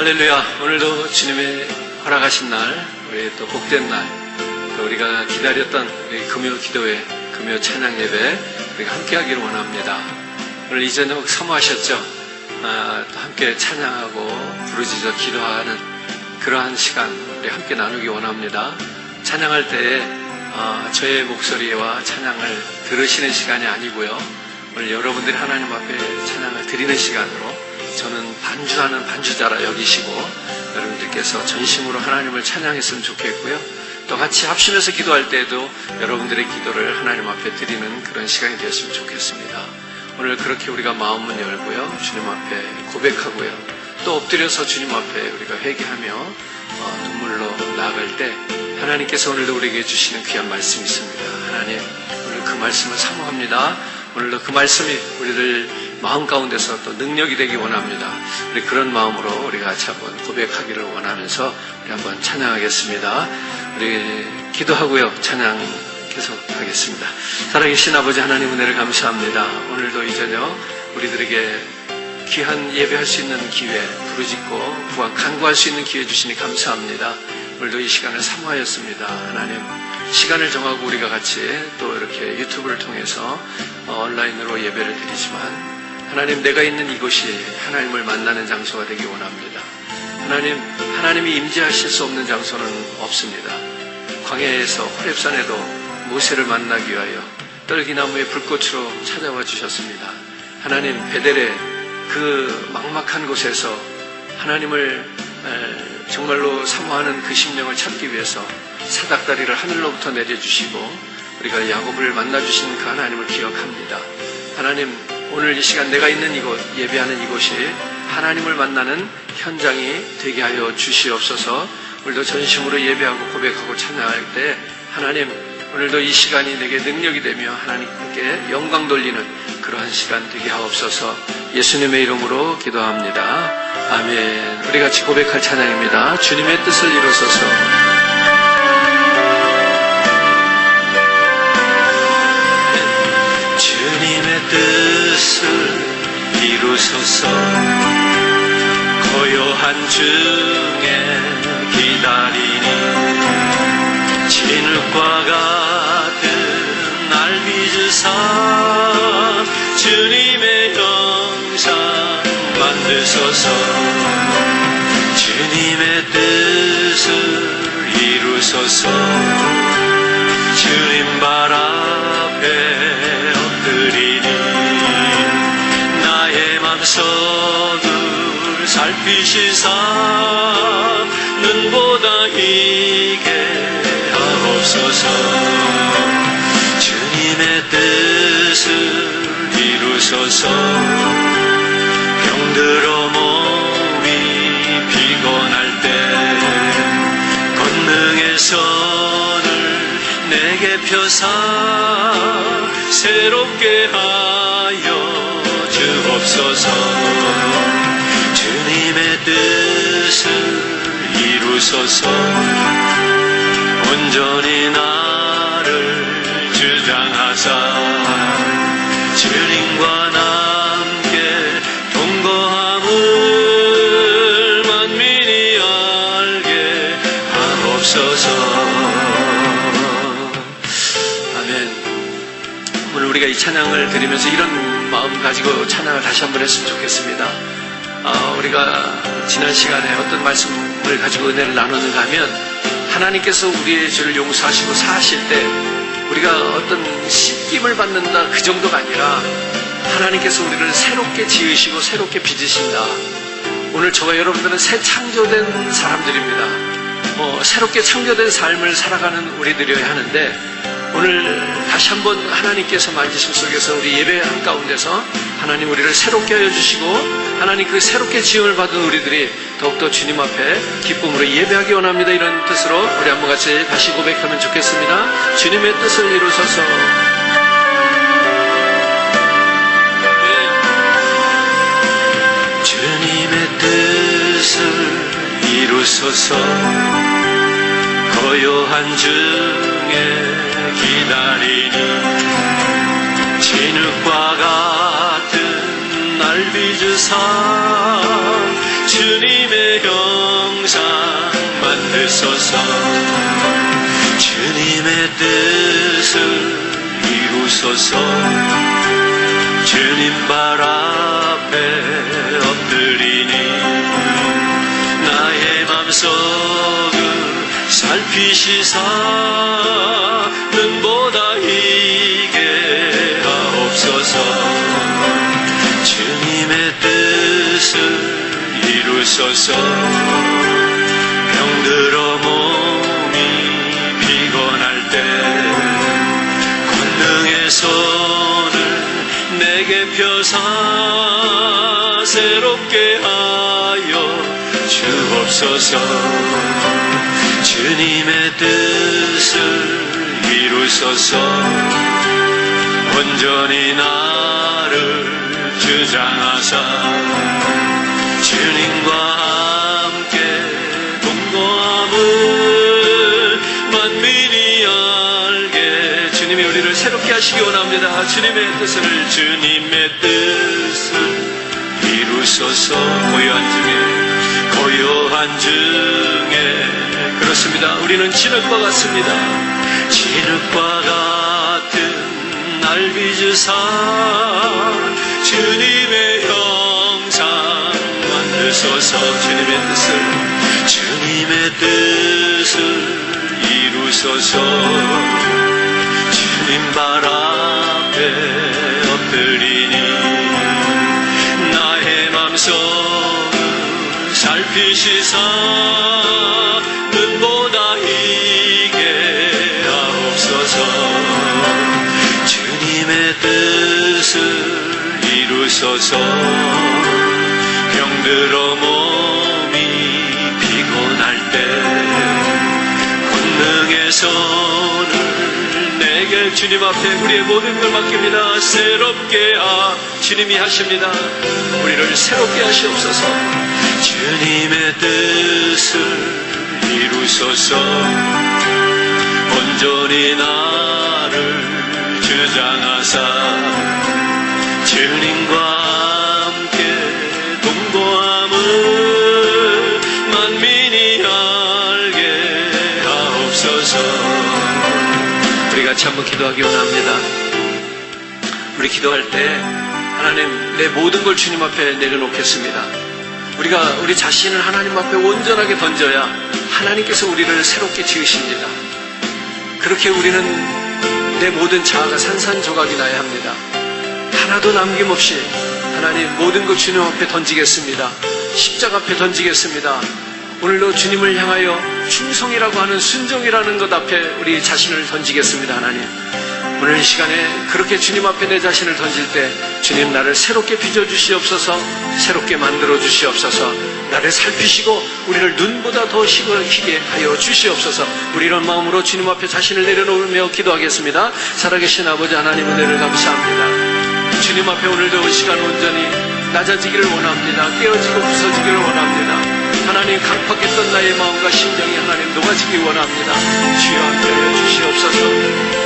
할렐루야. 오늘도 주님의 허락하신 날, 우리 또 복된 날, 또 우리가 기다렸던 우리 금요 기도회, 금요 찬양 예배 우리가 함께 하기를 원합니다. 오늘 이 저녁 사모하셨죠? 또 함께 찬양하고 부르짖어 기도하는 그러한 시간 우리 함께 나누기 원합니다. 찬양할 때에 저의 목소리와 찬양을 들으시는 시간이 아니고요, 오늘 여러분들이 하나님 앞에 찬양을 드리는 시간으로 저는 반주하는 반주자라 여기시고 여러분들께서 전심으로 하나님을 찬양했으면 좋겠고요, 또 같이 합심해서 기도할 때에도 여러분들의 기도를 하나님 앞에 드리는 그런 시간이 되었으면 좋겠습니다. 오늘 그렇게 우리가 마음문 열고요, 주님 앞에 고백하고요, 또 엎드려서 주님 앞에 우리가 회개하며 눈물로 나아갈 때 하나님께서 오늘도 우리에게 주시는 귀한 말씀이 있습니다. 하나님, 오늘 그 말씀을 사모합니다. 오늘도 그 말씀이 우리를 마음 가운데서 또 능력이 되기 원합니다. 우리 그런 마음으로 우리가 같이 한번 고백하기를 원하면서 우리 한번 찬양하겠습니다. 우리 기도하고요, 찬양 계속하겠습니다. 살아계신 아버지 하나님, 은혜를 감사합니다. 오늘도 이 저녁 우리들에게 귀한 예배할 수 있는 기회, 부르짖고 간구할 수 있는 기회 주시니 감사합니다. 오늘도 이 시간을 사모하였습니다. 하나님, 시간을 정하고 우리가 같이 또 이렇게 유튜브를 통해서 온라인으로 예배를 드리지만, 하나님, 내가 있는 이곳이 하나님을 만나는 장소가 되기 원합니다. 하나님이 임재하실 수 없는 장소는 없습니다. 광야에서 호렙산에도 모세를 만나기 위하여 떨기나무의 불꽃으로 찾아와 주셨습니다. 하나님, 베델의 그 막막한 곳에서 하나님을 정말로 사모하는 그 심령을 찾기 위해서 사닥다리를 하늘로부터 내려주시고 우리가 야곱을 만나주신 그 하나님을 기억합니다. 하나님, 오늘 이 시간 내가 있는 이곳, 예배하는 이곳이 하나님을 만나는 현장이 되게 하여 주시옵소서. 오늘도 전심으로 예배하고 고백하고 찬양할 때 하나님, 오늘도 이 시간이 내게 능력이 되며 하나님께 영광 돌리는 그러한 시간 되게 하옵소서. 예수님의 이름으로 기도합니다. 아멘. 우리 같이 고백할 찬양입니다. 주님의 뜻을 이루소서. 주님의 뜻을 이루소서. 고요한 중에 기다리니 진흙과 같은 날 빚으사 주님의 형상 만드소서. 주님의 뜻을 이루소서. 주님 발 앞에 엎드리니 나의 맘속을 살피시사 눈보다 이게 하옵소서. 주님의 뜻을 이루소서. 병들어 몸이 피곤할 때 권능의 손을 내게 펴사 새롭게 하여 주옵소서. 주님의 뜻을 이루소서. 온전히 나를 주장하사 주님과 함께 동거함을 만민이 알게 하옵소서. 아멘. 오늘 우리가 이 찬양을 드리면서 이런 마음 가지고 찬양을 다시 한번 했으면 좋겠습니다. 우리가 지난 시간에 어떤 말씀을 가지고 은혜를 나누는가 하면 하나님께서 우리의 죄를 용서하시고 사하실 때 우리가 어떤 씻김을 받는다 그 정도가 아니라 하나님께서 우리를 새롭게 지으시고 새롭게 빚으신다. 오늘 저와 여러분들은 새 창조된 사람들입니다. 새롭게 창조된 삶을 살아가는 우리들이어야 하는데 오늘 다시 한번 하나님께서 만지심 속에서 우리 예배한 가운데서 하나님 우리를 새롭게 하여 주시고 하나님 그 새롭게 지음을 받은 우리들이 더욱더 주님 앞에 기쁨으로 예배하기 원합니다. 이런 뜻으로 우리 한번 같이 다시 고백하면 좋겠습니다. 주님의 뜻을 이루소서. 주님의 뜻을 이루소서. 고요한 중에 기다리니 진흙과 같은 날 빚으사 주님의 형상 만드소서. 주님의 뜻을 이루소서. 주님 발 앞에 엎드리니 나의 맘속을 살피시사 눈보다 이게 하옵소서. 주님의 뜻을 이루소서. 병들어 몸이 피곤할 때 권능의 손을 내게 펴사 새롭게 하여 주옵소서. 주님의 뜻을 이루소서. 온전히 나를 주장하사 주님과 함께 동거함을 만민이 알게 주님이 우리를 새롭게 하시기 원합니다. 주님의 뜻을 이루소서. 고요한 중에 그렇습니다. 우리는 진흙과 같습니다. 진흙과 같은 날 빚으사 주님의 형상 만드소서. 주님의 뜻을 이루소서. 주님 발 앞에 엎드리니 나의 맘속을 살피시사 눈보다 이게 하옵소서. 주님의 뜻을 이루소서. 병들어 몸이 피곤할 때 권능의 손을 내게 주님 앞에 우리의 모든 걸 맡깁니다. 새롭게 주님이 하십니다. 우리를 새롭게 하시옵소서. 주님의 뜻을 이루소서. 온전히 나를 주장하사 주님과 함께 동거함을 만민이 알게 하옵소서. 우리 같이 한번 기도하기 원합니다. 우리 기도할 때 하나님, 내 모든 걸 주님 앞에 내려놓겠습니다. 우리가 우리 자신을 하나님 앞에 온전하게 던져야 하나님께서 우리를 새롭게 지으십니다. 그렇게 우리는 내 모든 자아가 산산조각이 나야 합니다. 하나도 남김없이 하나님 모든 것 주님 앞에 던지겠습니다. 십자가 앞에 던지겠습니다. 오늘도 주님을 향하여 충성이라고 하는 순종이라는 것 앞에 우리 자신을 던지겠습니다. 하나님, 오늘 이 시간에 그렇게 주님 앞에 내 자신을 던질 때 주님, 나를 새롭게 빚어주시옵소서. 새롭게 만들어 주시옵소서. 나를 살피시고 우리를 눈보다 더 희게 하여 주시옵소서. 우리 이런 마음으로 주님 앞에 자신을 내려놓으며 기도하겠습니다. 살아계신 아버지 하나님, 은혜를 감사합니다. 주님 앞에 오늘도 이 시간 온전히 낮아지기를 원합니다. 깨어지고 부서지기를 원합니다. 하나님, 강팍했던 나의 마음과 심령이 하나님 녹아지기 원합니다. 주여 함께하여 주시옵소서.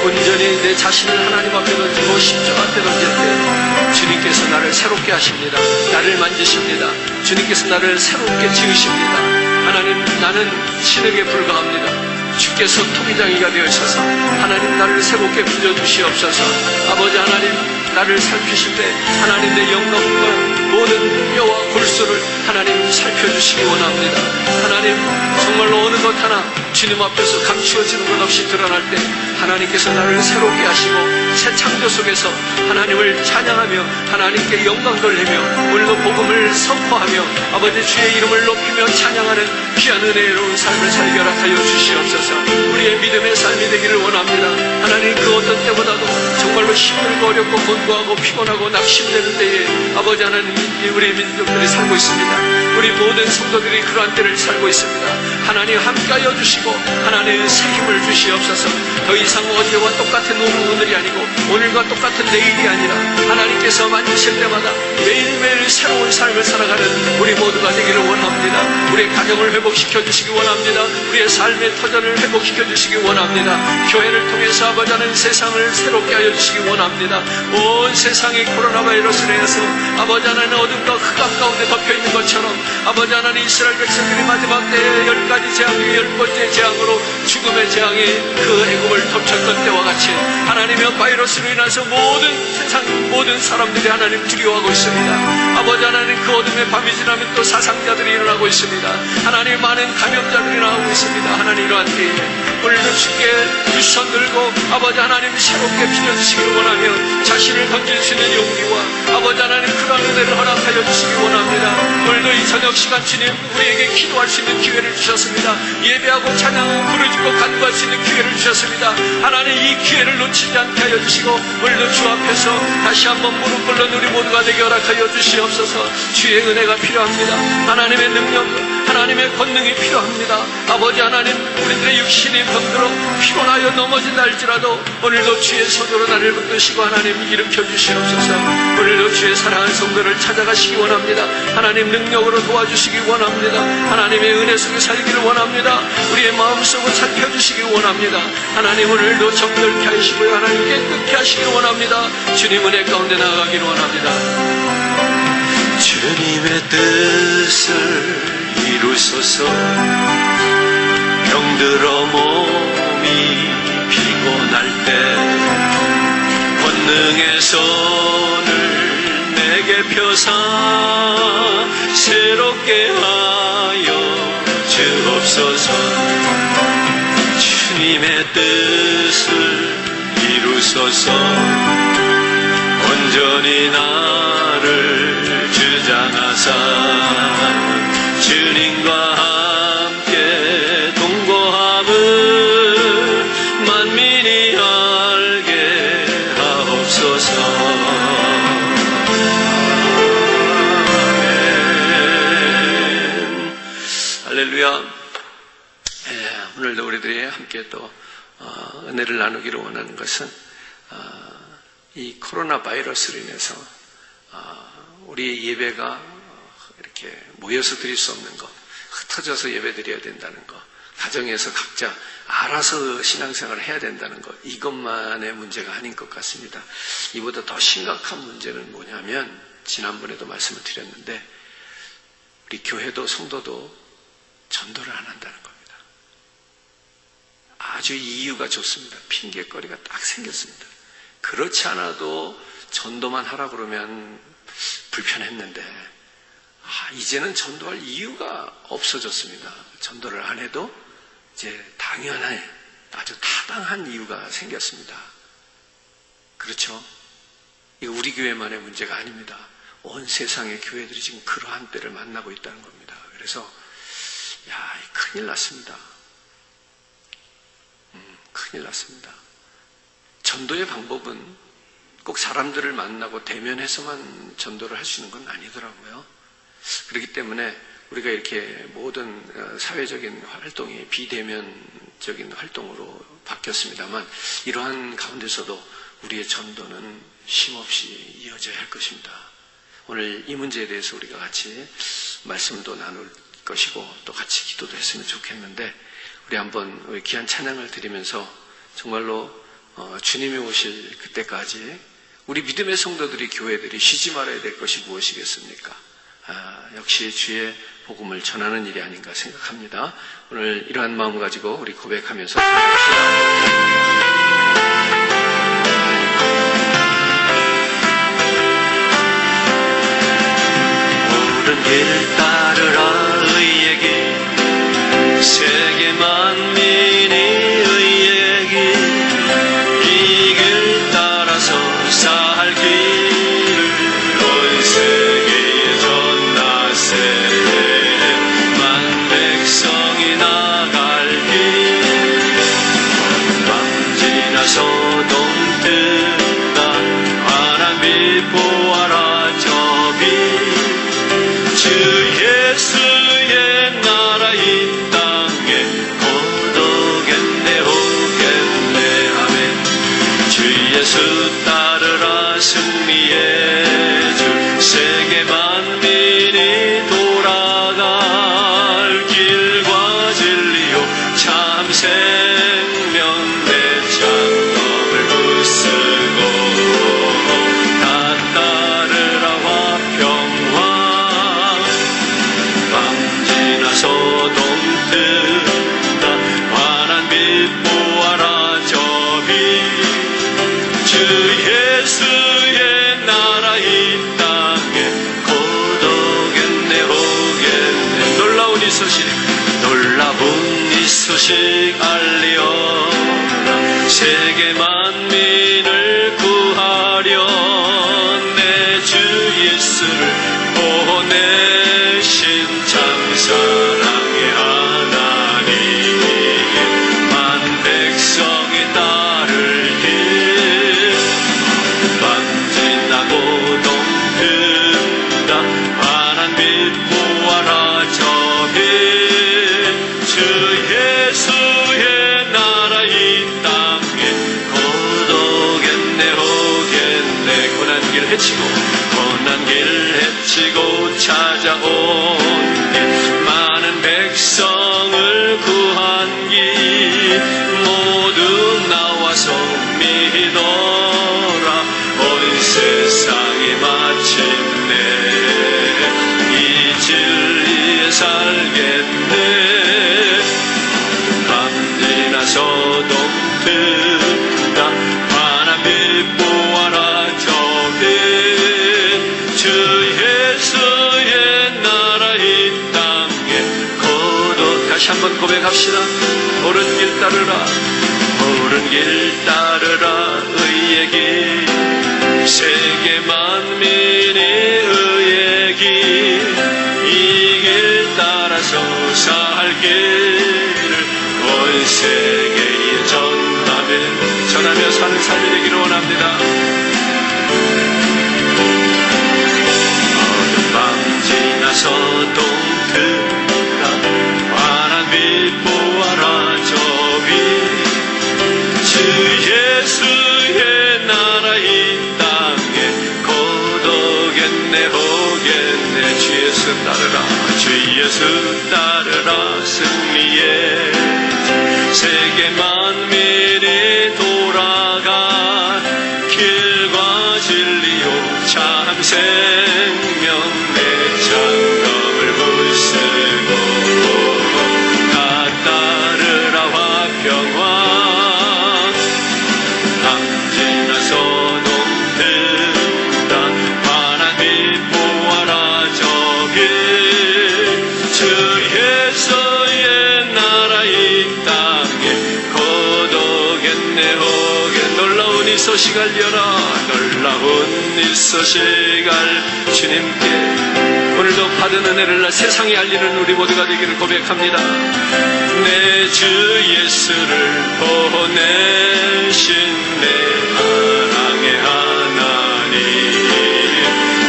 온전히 내 자신을 하나님 앞에 던지고 십자가 앞에 던질 때 주님께서 나를 새롭게 하십니다. 나를 만지십니다. 주님께서 나를 새롭게 지으십니다. 하나님, 나는 신에게 불과합니다. 주께서 토기장이가 되어셔서 하나님, 나를 새롭게 빚어주시옵소서. 아버지 하나님, 나를 살피실 때 하나님, 내 영광과 모든 뼈와 골수를 하나님 살펴주시기 원합니다. 하나님, 정말로 어느 것 하나 주님 앞에서 감추어지는 것 없이 드러날 때 하나님께서 나를 새롭게 하시고 새 창조 속에서 하나님을 찬양하며 하나님께 영광 돌리며 오늘도 복음을 선포하며 아버지 주의 이름을 높이며 찬양하는 귀한 은혜로운 삶을 살게 하여 주시옵소서. 우리의 믿음의 삶이 되기를 원합니다. 하나님, 그 어떤 때보다도 정말로 힘들고 어렵고 곤고하고 피곤하고 낙심되는 때에 아버지 하나님, 우리 민족들이 살고 있습니다. 우리 모든 성도들이 그러한 때를 살고 있습니다. 하나님, 함께하여 주시고 하나님, 새 힘을 주시옵소서. 더 이상 어제와 똑같은 오늘이 아니고 오늘과 똑같은 내일이 아니라 하나님께서 만드실 때마다 매일매일 새로운 삶을 살아가는 우리 모두가 되기를 원합니다. 우리의 가정을 회복시켜 주시기 원합니다. 우리의 삶의 터전을 회복시켜 주시기 원합니다. 교회를 통해서 아버지 하나님, 세상을 새롭게 하여 주시기 원합니다. 온 세상이 코로나 바이러스로 인해서 아버지 하나님, 어둠과 흑암 가운데 덮여있는 것처럼 아버지 하나님, 이스라엘 백성들이 마지막 때에 10가지 재앙 중에 10번째 재앙으로 죽음의 재앙이 그 애굽을 덮쳤던 때와 같이 하나님의 바이러스로 인해서 모든 세상 모든 사람들이 하나님 두려워하고 있습니다. 아버지 하나님, 그 어둠의 밤이 지나면 또 사상자들이 일어나고 있습니다. 하나님, 많은 감염자들이 나오고 있습니다. 하나님, 이러한 때에 오늘도 주께 두 손 들고 아버지 하나님, 새롭게 빚어주시길 원하며 자신을 던질 수 있는 용기와 아버지 하나님, 그런 은혜를 허락하여 주시기 원합니다. 오늘도 이 저녁 시간 주님, 우리에게 기도할 수 있는 기회를 주셨습니다. 예배하고 찬양하고 부르짖고 간구할 수 있는 기회를 주셨습니다. 하나님, 이 기회를 놓치지 않게 하여 주시고 오늘도 주 앞에서 다시 한번 무릎 꿇는 우리 모두가 되게 허락하여 주시옵소서. 주의 은혜가 필요합니다. 하나님의 능력, 하나님의 권능이 필요합니다. 아버지 하나님, 우리들의 육신이 병들어 피곤하여 넘어진다 할지라도 오늘도 주의 손으로 나를 붙드시고 하나님 일으켜 주시옵소서. 오늘도 주의 사랑하는 성도를 찾아가시기 원합니다. 하나님, 능력으로 도와주시기 원합니다. 하나님의 은혜 속에 살기를 원합니다. 우리의 마음속을 살펴주시기 원합니다. 하나님, 오늘도 정결케 하시고요, 하나님 깨끗게 하시기 원합니다. 주님 은혜 가운데 나아가기를 원합니다. 주님의 뜻을 이루소서. 병들어 몸이 피곤할 때 권능의 손을 내게 펴사 새롭게 하여 주옵소서. 주님의 뜻을 이루소서. 온전히 나를 주장하사 주님과 함께 동거함을 만민이 알게 하옵소서. 아멘. 할렐루야. 오늘도 우리들이 함께 또 은혜를 나누기를 원하는 것은 이 코로나 바이러스로 인해서 우리의 예배가 이렇게 모여서 드릴 수 없는 것, 흩어져서 예배 드려야 된다는 것, 가정에서 각자 알아서 신앙생활을 해야 된다는 것, 이것만의 문제가 아닌 것 같습니다. 이보다 더 심각한 문제는 뭐냐면, 지난번에도 말씀을 드렸는데 우리 교회도 성도도 전도를 안 한다는 겁니다. 아주 이유가 좋습니다. 핑계거리가 딱 생겼습니다. 그렇지 않아도 전도만 하라 그러면 불편했는데 이제는 전도할 이유가 없어졌습니다. 전도를 안 해도 이제 당연한, 아주 타당한 이유가 생겼습니다. 그렇죠? 이거 우리 교회만의 문제가 아닙니다. 온 세상의 교회들이 지금 그러한 때를 만나고 있다는 겁니다. 그래서 큰일 났습니다. 큰일 났습니다. 전도의 방법은 꼭 사람들을 만나고 대면해서만 전도를 할 수 있는 건 아니더라고요. 그렇기 때문에 우리가 이렇게 모든 사회적인 활동이 비대면적인 활동으로 바뀌었습니다만, 이러한 가운데서도 우리의 전도는 쉼없이 이어져야 할 것입니다. 오늘 이 문제에 대해서 우리가 같이 말씀도 나눌 것이고 또 같이 기도도 했으면 좋겠는데, 우리 한번 우리 귀한 찬양을 드리면서 정말로 주님이 오실 그때까지 우리 믿음의 성도들이, 교회들이 쉬지 말아야 될 것이 무엇이겠습니까? 역시 주의 복음을 전하는 일이 아닌가 생각합니다. 오늘 이러한 마음 가지고 우리 고백하면서 기도합시다. 옳은 길 따르라 의의 길, 세계 만민이 의의 길, 이 길 따라서 살 길을 온 세계에 전하세. 만 백성이 나갈 길, 망지나 소돔 뜬다, 환한 빛 보아라 저 빛. 주 예수의 나라 이 땅에 고독했네 오겠네 아멘. 주 예수 따르라 승리의 줄, 세계 만민이 돌아갈 길과 진리요 참 생명 내 창검을 부수고 다 따르라 화평화. 망지나 소돔 뜬다, 환한 빛 보아라 저 빛. 주 예수의 나라 이 땅에 고독했네 오겠네. 놀라운 이 소식, 놀라운 이 소식 알리어라. 세계 만민을 구하려 내 주 예수를 보내신 참사랑의 하나님. 만 백성이 따를 길, 만진나 고동 뜬다, 환한 빛 보아라 저 빛. 주 예수의 나라 이 땅에 고독했네 오겠네. 고난 길 헤치고, 고난 길 헤치고 찾아온 길, 많은 백성을 구한 길, 모두 나와서 믿어라. 온 세상이 마침내 이 진리에 살겠네. 밤지나 소돔 뜬다, 환한 빛 보아라 저 빛. 주 예수의 나라 이 땅에 고독. 다시 한번 고백합시다. 옳은 길 따르라, 옳은 길 따르라 의의 길, 세계 만민이 의의 길, 이 길 따라서 살 길을 온 세계에 전하며 사는 삶이 되기를 원합니다. 어둠 망지나 소돔 뜬다, 환한 빛 보아라 저 빛. 주 예수의 주 예수 따르라 승리의 세계 만민이 돌아가 길과 진리요 참 생명 내 장갑을 부수고 다 따르라 화평화 강진한 소동 든다 환한 빛 보아라 저기 주 예수의 나라 이 땅에 고독했네 호게 놀라운 이 소식 알려라 놀라운 이 소식 알 주님께 오늘도 받은 은혜를 세상에 알리는 우리 모두가 되기를 고백합니다. 내 주 예수를 보내신 내 사랑의 하나님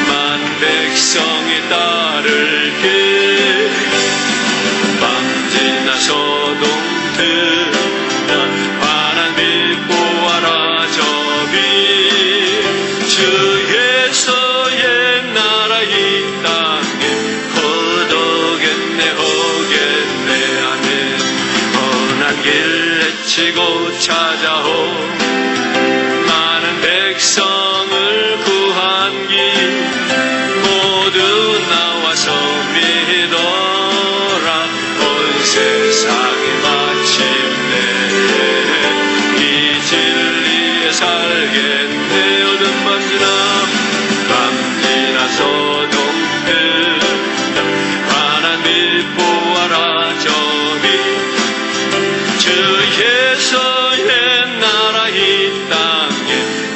만 백성이 따를 길 밤지나 소동 든다 환한 빛 보아라 저비 주 예수의 나라 이 땅에 고독했네 호겠네 아멘 뻔한 길 내치고 찾아오 많은 백성을 구한 길 모두 나와서 믿어라 온 세상이 마침내 이 진리에 살겠네 어둠 밤지나 소동 든다 환한 빛 보아라 저기 주 예수의 나라 이 땅에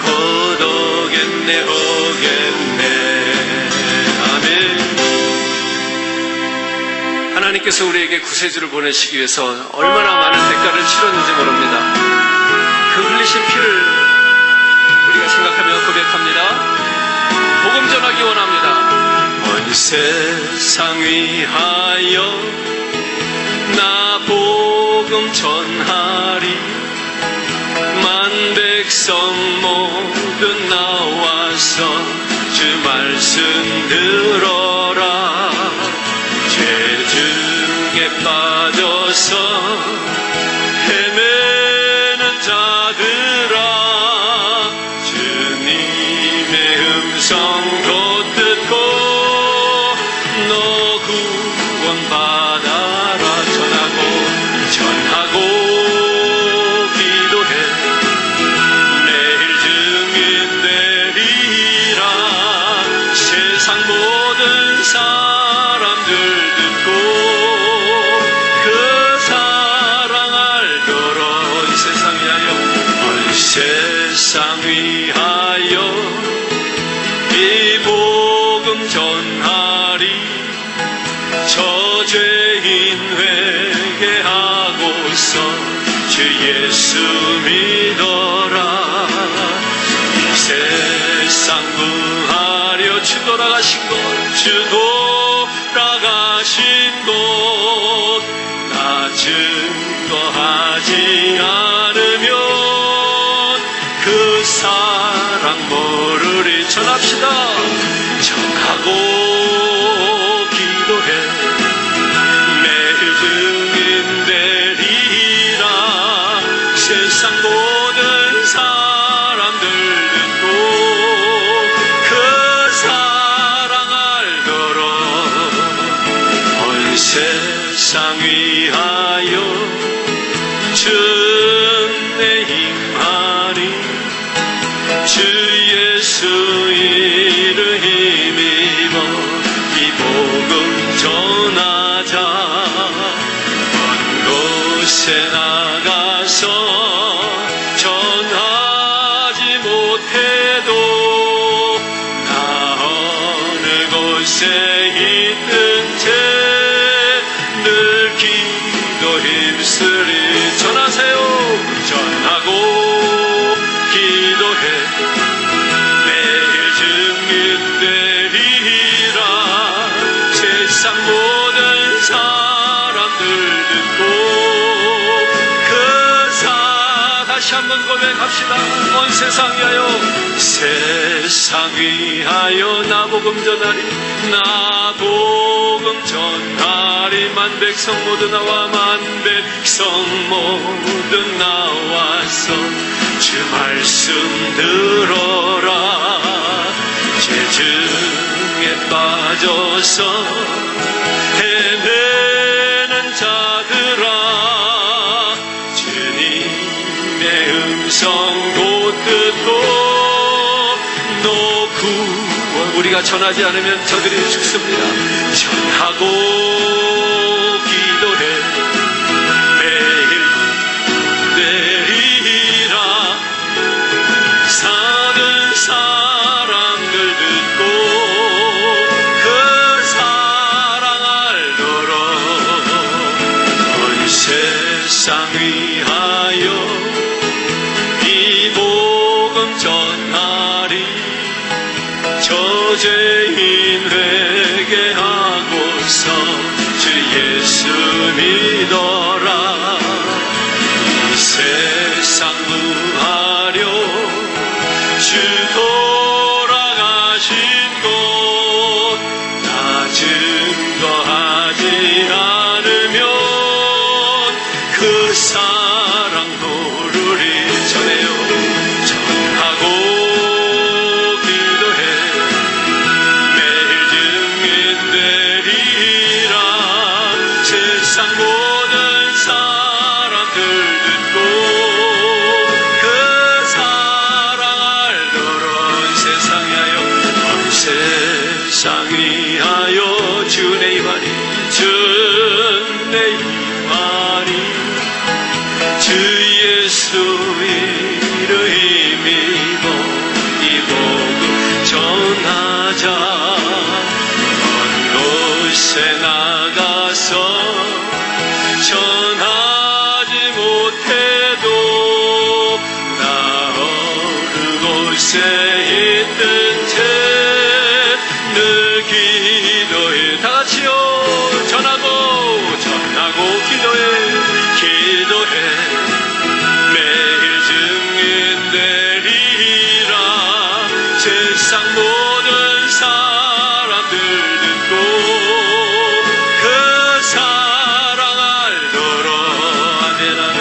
고독했네 오겠네 아멘. 하나님께서 우리에게 구세주를 보내시기 위해서 얼마나 많은 대가를 치렀는지 모릅니다. 그 흘리신 피를 우리가 생각하며 고백합니다. 복음 전하기 원합니다. 온 세상 위하여 나 복음 전하리 만 백성 모두 나와서 주 말씀 들어라 죄 중에 빠져서 헤매는 자들아 주님의 음성 곧 듣고 너 구원받아라 전하고 기도해 매일 증인 되리라 세상 모든 사람들 듣고 그 사랑 알도록 이 세상 위하여 온 세상 위하여 이 복음 전하리 저 죄인 회개하고서 주 예수 믿어라 이 세상 구하려 주 돌아가신 곳 나 증거하지 않으면 그 사랑 모르리 전합시다 전하고 기도해 매일 증인 되리라 세상 모든 사람들 듣고 그 사랑 알도록 온 세상 위하여 주내 힘하리 주 예수 이름 힘입어 이 복음 전하자 먼 곳에 나가서 전하지 못해도 나 어느 곳에 있든지 늘 기도 힘쓰리 전하세요 전하고 기도해 매일 증인되리라 세상 모든 사람들 듣고 그 다시 한번 고백합시다. 온 세상 위하여 세상 위하여 나 복음 전하리 나 복음 복음 전하리. 만 백성 모두 나와 만 백성 모두 나와서 주 말씀 들어라. 죄중에 빠져서 헤매는 자들아, 주님의 음성 곧 듣고 너 구원. 우리가 전하지 않으면 저들이 죽습니다. 전하고 기도해 매일 내리라. 사는 사람들 듣고 그 사랑 알도록 온 세상 위하여 이 복음 전하리. 저죄인 회개하고서 주 예수 믿어라. 이 세상 구하려 주 돌아가신 곳 다 증거하지 않으면 그 사랑 모르리. 전해요. 전하고 기도해 매일 증인 되리라. 세상 모든 사람들 듣고 그 사랑 알도록 세상 위하여 온 세상 위하여 주내 임하리. 주내 임하리. 주 예수 이름 힘입어 이 복음 전하자. 먼 곳에 나가서 전하지 못해도 나 어느 곳에 있든 채 늘 기도해. 다같이요. 전하고 기도해 매일 증인 되리라. 세상 모든 사람들 듣고 그 사랑 알도록. 아멘 아멘.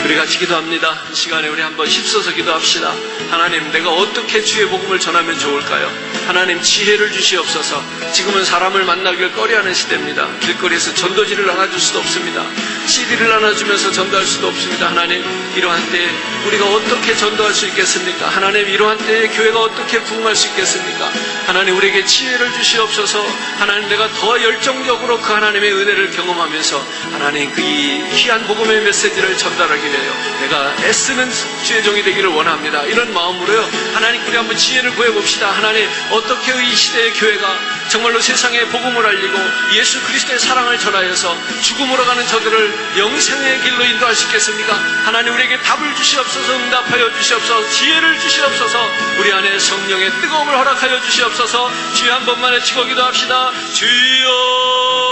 우리 같이 기도합니다. 이 시간에 우리 한번 힘써서 기도합시다. 하나님, 내가 어떻게 주의 복음을 전하면 좋을까요? 하나님, 지혜를 주시옵소서. 지금은 사람을 만나길 꺼려하는 시대입니다. 길거리에서 전도지를 나눠줄 수도 없습니다. CD를 나눠주면서 전도할 수도 없습니다. 하나님, 이러한 때에 우리가 어떻게 전도할 수 있겠습니까? 하나님, 이러한 때에 교회가 어떻게 부흥할 수 있겠습니까? 하나님, 우리에게 지혜를 주시옵소서. 하나님, 내가 더 열정적으로 그 하나님의 은혜를 경험하면서 하나님, 그 이 귀한 복음의 메시지를 전달하기 위하여 내가 애쓰는 주의 종이 되기를 원합니다. 이런 마음으로요, 하나님, 우리 한번 지혜를 구해봅시다. 하나님, 어떻게 이 시대의 교회가 정말로 세상에 복음을 알리고 예수 그리스도의 사랑을 전하여서 죽음으로 가는 저들을 영생의 길로 인도할 수 있겠습니까? 하나님, 우리에게 답을 주시옵소서. 응답하여 주시옵소서. 지혜를 주시옵소서. 우리 안에 성령의 뜨거움을 허락하여 주시옵소서. 주여 한 번만 외치고 기도합시다. 주여,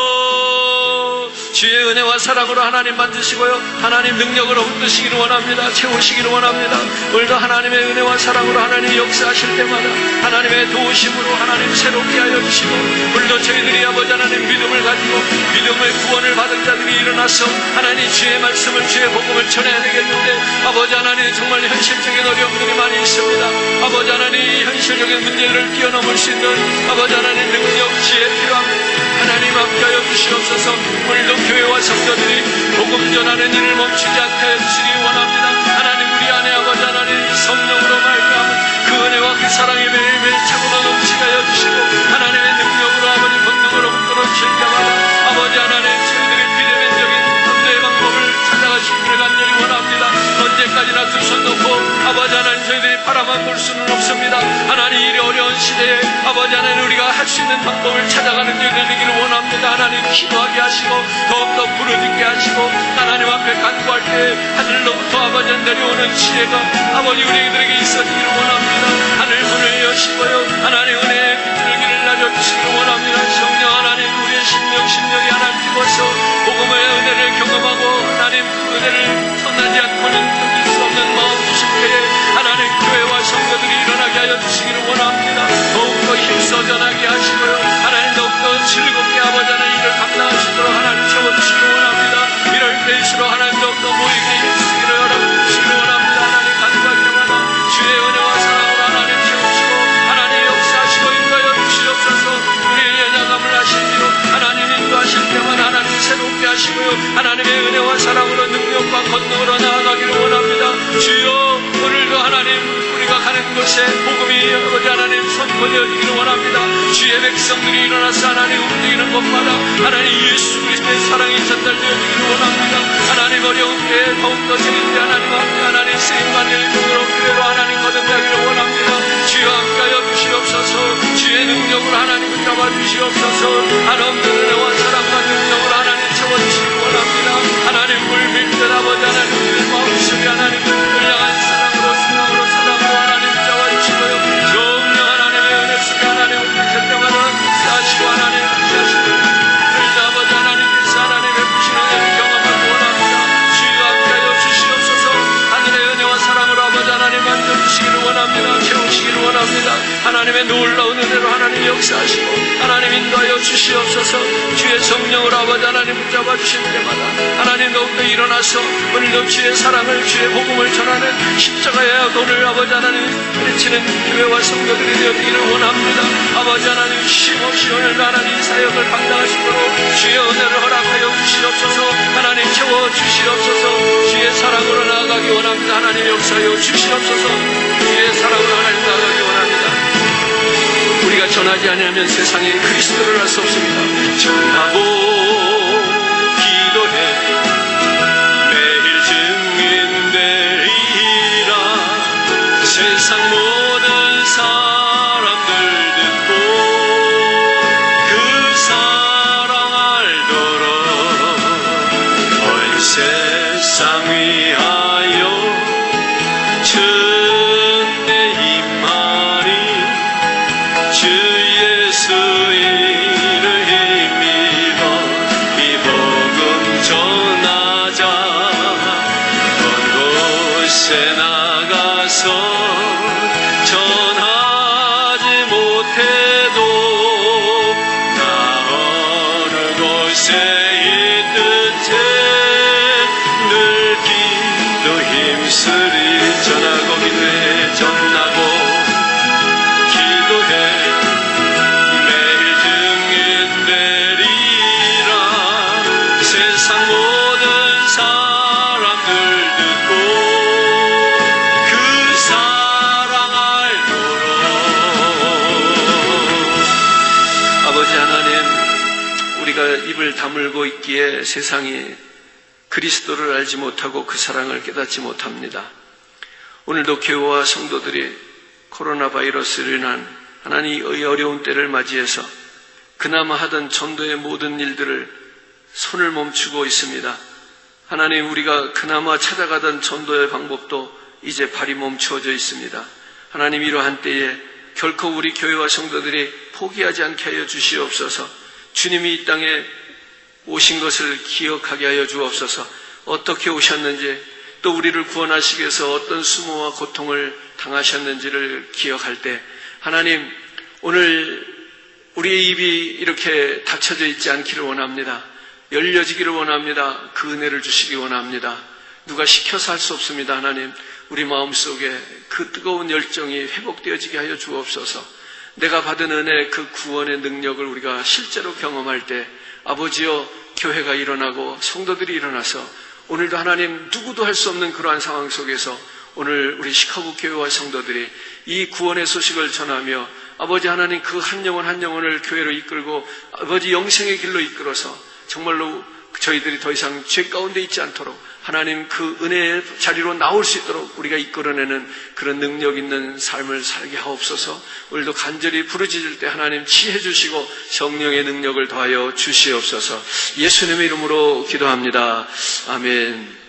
주의 은혜와 사랑으로 하나님 만드시고요, 하나님 능력으로 흔드시기를 원합니다. 채우시기를 원합니다. 오늘도 하나님의 은혜와 사랑으로 하나님 역사하실 때마다 하나님의 도우심으로 하나님 새롭게 하여 주시고, 오늘도 저희들이 아버지 하나님 믿음을 가지고 믿음의 구원을 받은 자들이 일어나서 하나님 주의 말씀을, 주의 복음을 전해야 되겠는데, 아버지 하나님 정말 현실적인 어려움들이 많이 있습니다. 아버지 하나님 현실적인 문제를 뛰어넘을 수 있는 아버지 하나님 능력, 지혜 필요합니다. 하나님 함께하여 주시옵소서. 오늘도 교회와 성도들이 복음 전하는 일을 멈추지 않게 하여 주시기 원합니다. 하나님, 우리 안에 아버지 하나님 성령으로 말미암은 그 은혜와 그 사랑이 매일매일 차고도 넘치게 하여 주시고, 하나님의 능력으로 아버지 본능으로 붙들어 주실 때마다 아버지 하나님 저희들의 비대면적인 전도의 방법을 찾아가시기를 간절히 원합니다. 언제까지나 두 손 놓고 아버지 하나님 저희들이 바라만 볼 수는 없습니다. 하나님, 이 어려운 시대에 아버지 하나님 우리가 할 수 있는 방법을 찾아가는 저희들 되기를 원합니다. 하나님, 기도하게 하시고 더욱더 부르짖게 하시고, 하나님 앞에 간구할 때 하늘로부터 아버지 내려오는 지혜가 아버지 우리들에게 있어지기를 원합니다. 하늘 문을 여시고요, 하나님 은혜의 비둘기를 날려주시기를 원합니다. 성령 하나님, 우리의 심령이 하나님 뜨거워서 복음의 은혜를 경험하고 하나님 그 은혜를 선하지 않고는 견딜 수 없는 마음 주실 때에 하나님 교회와 성도들이 일어나게 하여 주시기를 원합니다. 더욱더 힘써 전하게 하시고요, 하나님 더욱더 즐겁게 아버지 일어나시고요. 하나님의 은혜와 사랑으로 능력과 권능으로 나아가기를 원합니다. 주여, 오늘도 하나님 우리가 가는 곳에 복음이 아버지 하나님 선포되어지기를 원합니다. 주의 백성들이 일어나서 하나님 움직이는 곳마다 하나님 예수 그리스도의 사랑이 전달되어지기를 원합니다. 하나님 어려운 때에 더욱더 주님께 하나님 앞에 하나님 쓰임받을 종으로 교회로 하나님 거듭나기를 원합니다. 주여 함께하여 주시옵소서. 주의 능력으로 하나님 붙잡아 주시옵소서. 한없는 은혜와 사랑과 능력으로 하나님 채워주시기를 원합니다. 하나님 물밀듯 아버지 하나님 우리 마음속에 하나님 불량한 사랑으로 사랑으로 하나님 붙잡아주시고요. 성령 하나님의 은혜 속에 하나님 오실 때마다 사시고 하나님 하시고 그래서 아버지 하나님께서 하나님 베푸시는 은혜를 경험하기 원합니다. 주여 함께하여 주시옵소서. 하늘의 은혜와 사랑으로 아버지 하나님 만져주시기를 원합니다. 채우시기를 원합니다. 하나님의 놀라운 은혜로 하나님 역사하시고 하나님 인도하여 주시옵소서. 주의 성령으로 아버지 하나님 붙잡아 주실 때마다 하나님 더욱더 일어나서 오늘도 주의 사랑을 주의 복음을 전하는 십자가의 돈을 아버지 하나님 외치는 교회와 성도들이 되어지기를 원합니다. 아버지 하나님 쉼없이 오늘 하나님 사역을 감당하시도록 주의 은혜를 허락하여 주시옵소서. 하나님 채워 주시옵소서. 주의 사랑으로 나아가기 원합니다. 하나님 역사하여 주시옵소서. 주의 사랑으로 하나님 나아가기 원합니다. 우리가 전하지 않으면 세상에 그리스도를 알 수 없습니다. 전하고 기도해 매일 증인되리라. 세상 모든 사람들 듣고 그 사랑 알도록 온 세상 위하여 주 예수 이를 힘입어 이 복음 전하자. 온 곳에 나가서 전하지 못해도 나 어느 곳에 있든 채 늘 기도 힘쓰리. 전하고 기도해 전하고 세상 모든 사람들 듣고 그 사랑 알도록. 아버지 하나님, 우리가 입을 다물고 있기에 세상이 그리스도를 알지 못하고 그 사랑을 깨닫지 못합니다. 오늘도 교회와 성도들이 코로나 바이러스로 인한 하나님의 어려운 때를 맞이해서 그나마 하던 전도의 모든 일들을 손을 멈추고 있습니다. 하나님, 우리가 그나마 찾아가던 전도의 방법도 이제 발이 멈추어져 있습니다. 하나님, 이러한 때에 결코 우리 교회와 성도들이 포기하지 않게 하여 주시옵소서. 주님이 이 땅에 오신 것을 기억하게 하여 주옵소서. 어떻게 오셨는지, 또 우리를 구원하시기 위해서 어떤 수모와 고통을 당하셨는지를 기억할 때 하나님, 오늘 우리의 입이 이렇게 닫혀져 있지 않기를 원합니다. 열려지기를 원합니다. 그 은혜를 주시기 원합니다. 누가 시켜서 할 수 없습니다. 하나님, 우리 마음속에 그 뜨거운 열정이 회복되어지게 하여 주옵소서. 내가 받은 은혜, 그 구원의 능력을 우리가 실제로 경험할 때 아버지여, 교회가 일어나고 성도들이 일어나서 오늘도 하나님 누구도 할 수 없는 그러한 상황 속에서 오늘 우리 시카고 교회와 성도들이 이 구원의 소식을 전하며 아버지 하나님 그 한 영혼 한 영혼을 교회로 이끌고 아버지 영생의 길로 이끌어서 정말로 저희들이 더 이상 죄 가운데 있지 않도록 하나님 그 은혜의 자리로 나올 수 있도록 우리가 이끌어내는 그런 능력 있는 삶을 살게 하옵소서. 오늘도 간절히 부르짖을 때 하나님 지혜 주시고 성령의 능력을 더하여 주시옵소서. 예수님의 이름으로 기도합니다. 아멘.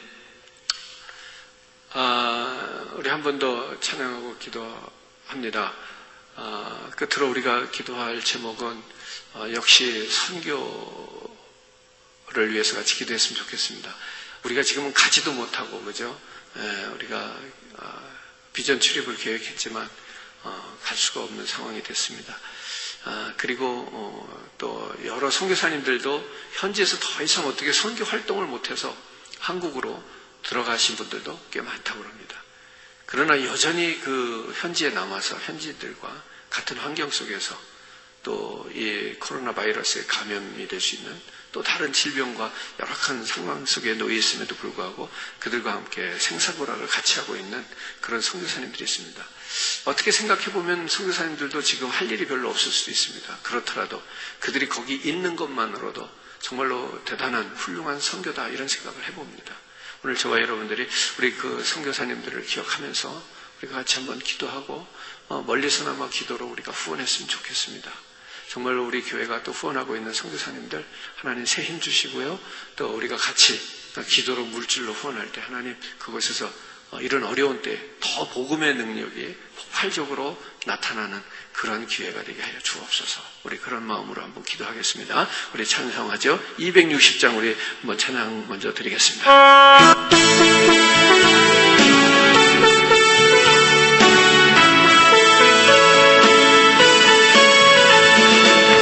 우리 한 번 더 찬양하고 기도합니다. 끝으로 우리가 기도할 제목은 역시 선교를 위해서 같이 기도했으면 좋겠습니다. 우리가 지금은 가지도 못하고, 그죠? 우리가 비전 출입을 계획했지만 갈 수가 없는 상황이 됐습니다. 그리고 또 여러 선교사님들도 현지에서 더 이상 어떻게 선교 활동을 못해서 한국으로 들어가신 분들도 꽤 많다고 합니다. 그러나 여전히 그 현지에 남아서 현지들과 같은 환경 속에서 또 이 코로나 바이러스에 감염이 될 수 있는 또 다른 질병과 열악한 상황 속에 놓여 있음에도 불구하고 그들과 함께 생사고락을 같이 하고 있는 그런 선교사님들이 있습니다. 어떻게 생각해보면 선교사님들도 지금 할 일이 별로 없을 수도 있습니다. 그렇더라도 그들이 거기 있는 것만으로도 정말로 대단한 훌륭한 선교다 이런 생각을 해봅니다. 오늘 저와 여러분들이 우리 그 선교사님들을 기억하면서 우리가 같이 한번 기도하고 멀리서나마 기도로 우리가 후원했으면 좋겠습니다. 정말로 우리 교회가 또 후원하고 있는 선교사님들 하나님 새 힘 주시고요. 또 우리가 같이 기도로 물질로 후원할 때 하나님 그곳에서 이런 어려운 때 더 복음의 능력이 폭발적으로 나타나는 그런 기회가 되게 하여 주옵소서. 우리 그런 마음으로 한번 기도하겠습니다. 우리 찬송하죠. 260장 우리 한번 찬양 먼저 드리겠습니다.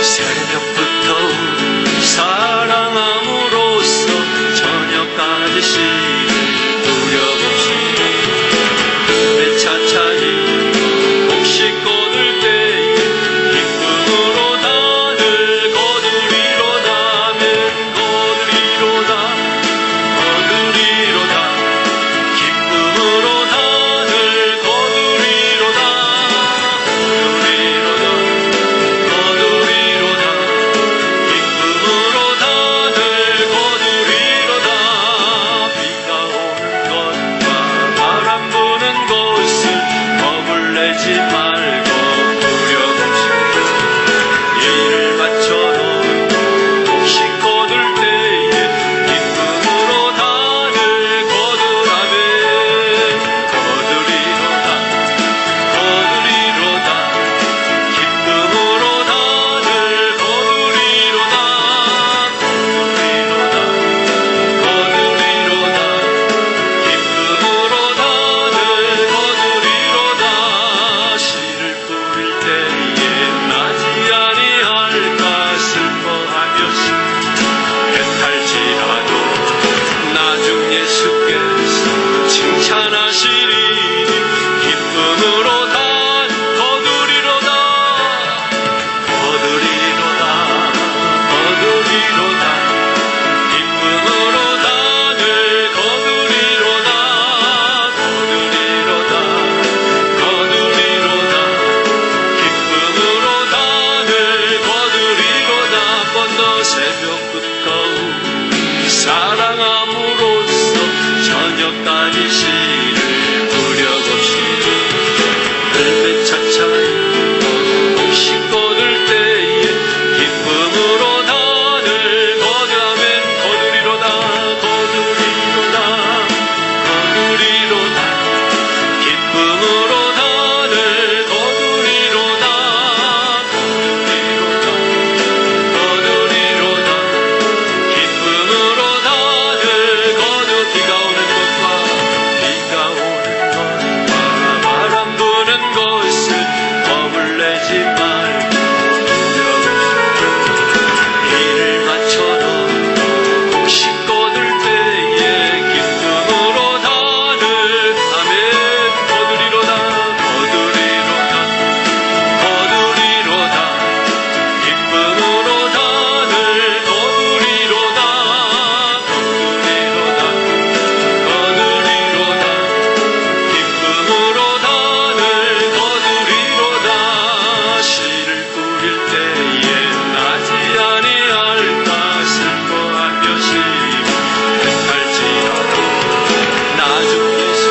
새벽부터 사랑함으로써 저녁까지 시를 누려봅시다. 내 차차히 혹시 꺼들 때에 기쁨으로 다들 거두리로다 면 거두리로다 거두리로다 기쁨으로 다들 거두리로다 거두리로다 거두리로다 기쁨으로 다들 거두리로다. 비가 오는 것과 바람 부는 곳을 겁을 내지 말고 누려봅시다. 일을 마쳐놓은 혹시 거둘 때에 기쁨으로 다들 거두라면 거두리로다 거두리로다 기쁨으로 다들 거두리로다 거두리로다 거두리로다 기쁨으로 다들 거두리로다. 씨를 뿌릴 때에 나지 아니할까 슬퍼하며 배탈지라도 나중 예수께서 칭찬하시리니 기쁨으로 다 거두리로다 거두리로다 거두리로다 기쁨으로 다들 거두리로다 거두리로다 거두리로다 기쁨으로 다들 거두리로다. 한 번 더 새벽부터 사랑함으로써 저녁까지 시를 부려봅시다. 벨벳 차차히 혹시 꺼들 때에 기쁨으로 다들 거두라면 거두리로다 거두리로다 거두리로다 기쁨으로 다들 거두리로다 거두리로다 거두리로다 기쁨으로 다들 거두. 비가 오는 것과 비가 오는 것과 바람 부는 곳을 겁을 내지 말고 누려봅시다. 일을 마쳐놓은 혹시 꺼들 때에 기쁨으로 다들 아멘 거두리로다 거두리로다 거두리로다 기쁨으로 다들 거두리로다 거두리로다 거두리로다 기쁨으로 다들 거두리로다. 씨를 뿌릴 때에 나지 아니할까 슬퍼하며 시름할지라도 나중 예수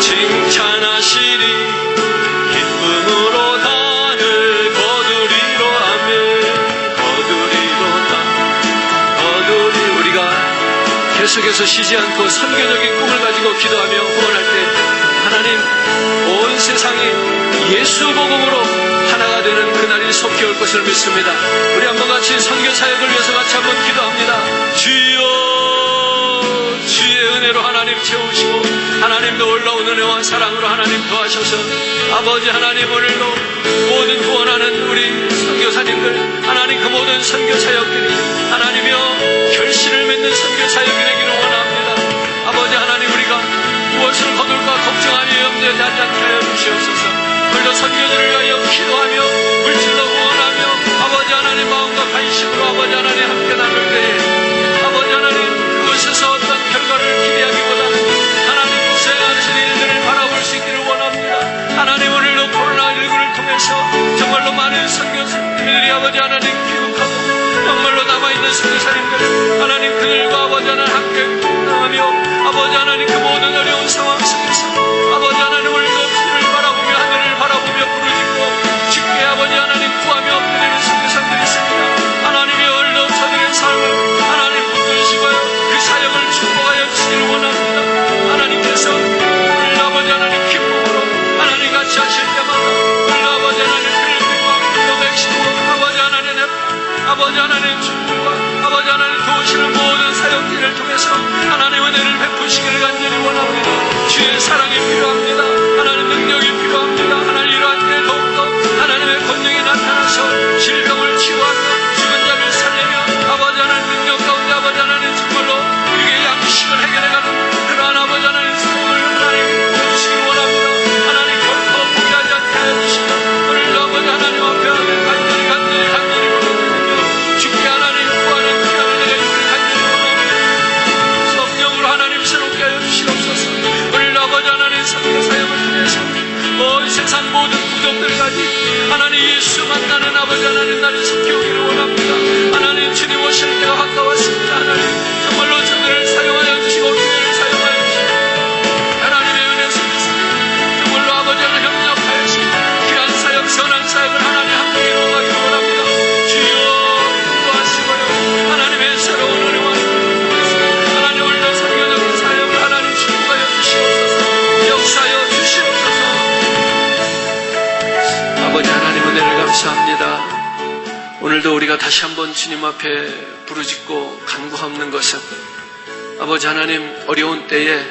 칭찬하시리 기쁨으로 다들 거두리로 하면 거두리로다 거두리. 우리가 계속해서 쉬지 않고 선교적인 꿈을 가지고 기도하며 후원할 때 하나님 온 세상이 예수 복음으로 하나가 되는 그날이 속히 올 것을 믿습니다. 우리 한번 같이 선교 사역을 위해서 같이 한번 기도합니다. 주여 주의 은혜로 하나님 채우시고 하나님 놀라운 은혜와 사랑으로 하나님 도와셔서 아버지 하나님 오늘도 모든 후원하는 우리 선교사님들 하나님 그 모든 선교 사역들이 하나님이여 결실을 맺는 선교 사역이 되기를 원합니다. 아버지 하나님 우리가 무엇을 거둘까 걱정하며 염려하지 않게 하여 주시옵소서. 오늘도 선교들을 위하여 기도하며 물질로 후원하며 아버지 아버지 하나님 마음과 관심으로 아버지 하나님 함께 나눌 때에 아버지 하나님 그것에서 어떤 결과를 기대하기보다는 하나님께서 하시는 일들을 바라볼 수 있기를 원합니다. 하나님 오늘도 코로나19를 통해서 정말로 많은 선교사님들이 아버지 하나님 귀국하고 정말로 남아있는 선교사님들 하나님 그들과 아버지 하나님 함께 나가며 아버지 하나님 그 모든 어려운 상황 속에서 아버지 하나님 오늘도 주를 바라보며 하늘을 바라보며 부르짖고 주께 아버지 하나님 구하며 엎드리는 선교사님들이 있습니다. 하나님이 오늘도 저들의 삶을 하나님 붙드시고요 그 사역을 축복하여 주시기를 원합니다. 하나님께서 오늘 아버지 하나님 기쁨으로 하나님 같이 하실 때마다 오늘 아버지 하나님 그를 또 맥시고 아버지 하나님 아버지 하나님 축복과 아버지 하나님 도우시는 모든 사역들을 통해서 하나님 은혜를 베푸시기를 간절히 원합니다. 주의 사랑이 필요합니다. 하나님 능력이 필요합니다. 하나님 이러한 때 더욱더 하나님의 권능이 나타나서 질병을 치유하며 죽은 자를 살리며 아버지 하나님 능력 가운데 아버지 하나님 정말로 우리의 양식을 해결해가는 그러한 아버지 하나님 성공을 하나님 보여주시기 원합니다. 하나님 결코 포기하지 않게 하여 주시고 오늘도 아버지 하나님 앞에 간절히 원합니다. 주께 하나님 구하는 귀함을 내려주기를 간절히 원합니다. 성령으로 하나님 새롭게 하여 주시옵소서. 오늘 아버지 하나님 선교 사역을 통해서 온 세상 모든 부족들까지 하나님 예수 만나는 아버지 하나님 날이 속히 오기를 원합니다. 하나님 주님 오실 때가 가까웠습니다. 하나님 정말로 저들을 사용하여 주시고 교회를 사용하여 주시고 하나님의 은혜 속에서 정말로 아버지 하나님 협력하여서 귀한 사역 선한 사역을 하나님 함께 이루어가기를 원합니다. 주여 인도하시고요 하나님의 새로운 은혜와 하나님 오늘도 선교적인 사역을 하나님 축복하여 주시옵소서. 역사하여 주시옵소서. 아버지 하나님 은혜를 감사합니다. 오늘도 우리가 다시 한번 주님 앞에 부르짖고 간구하는 것은 아버지 하나님 어려운 때에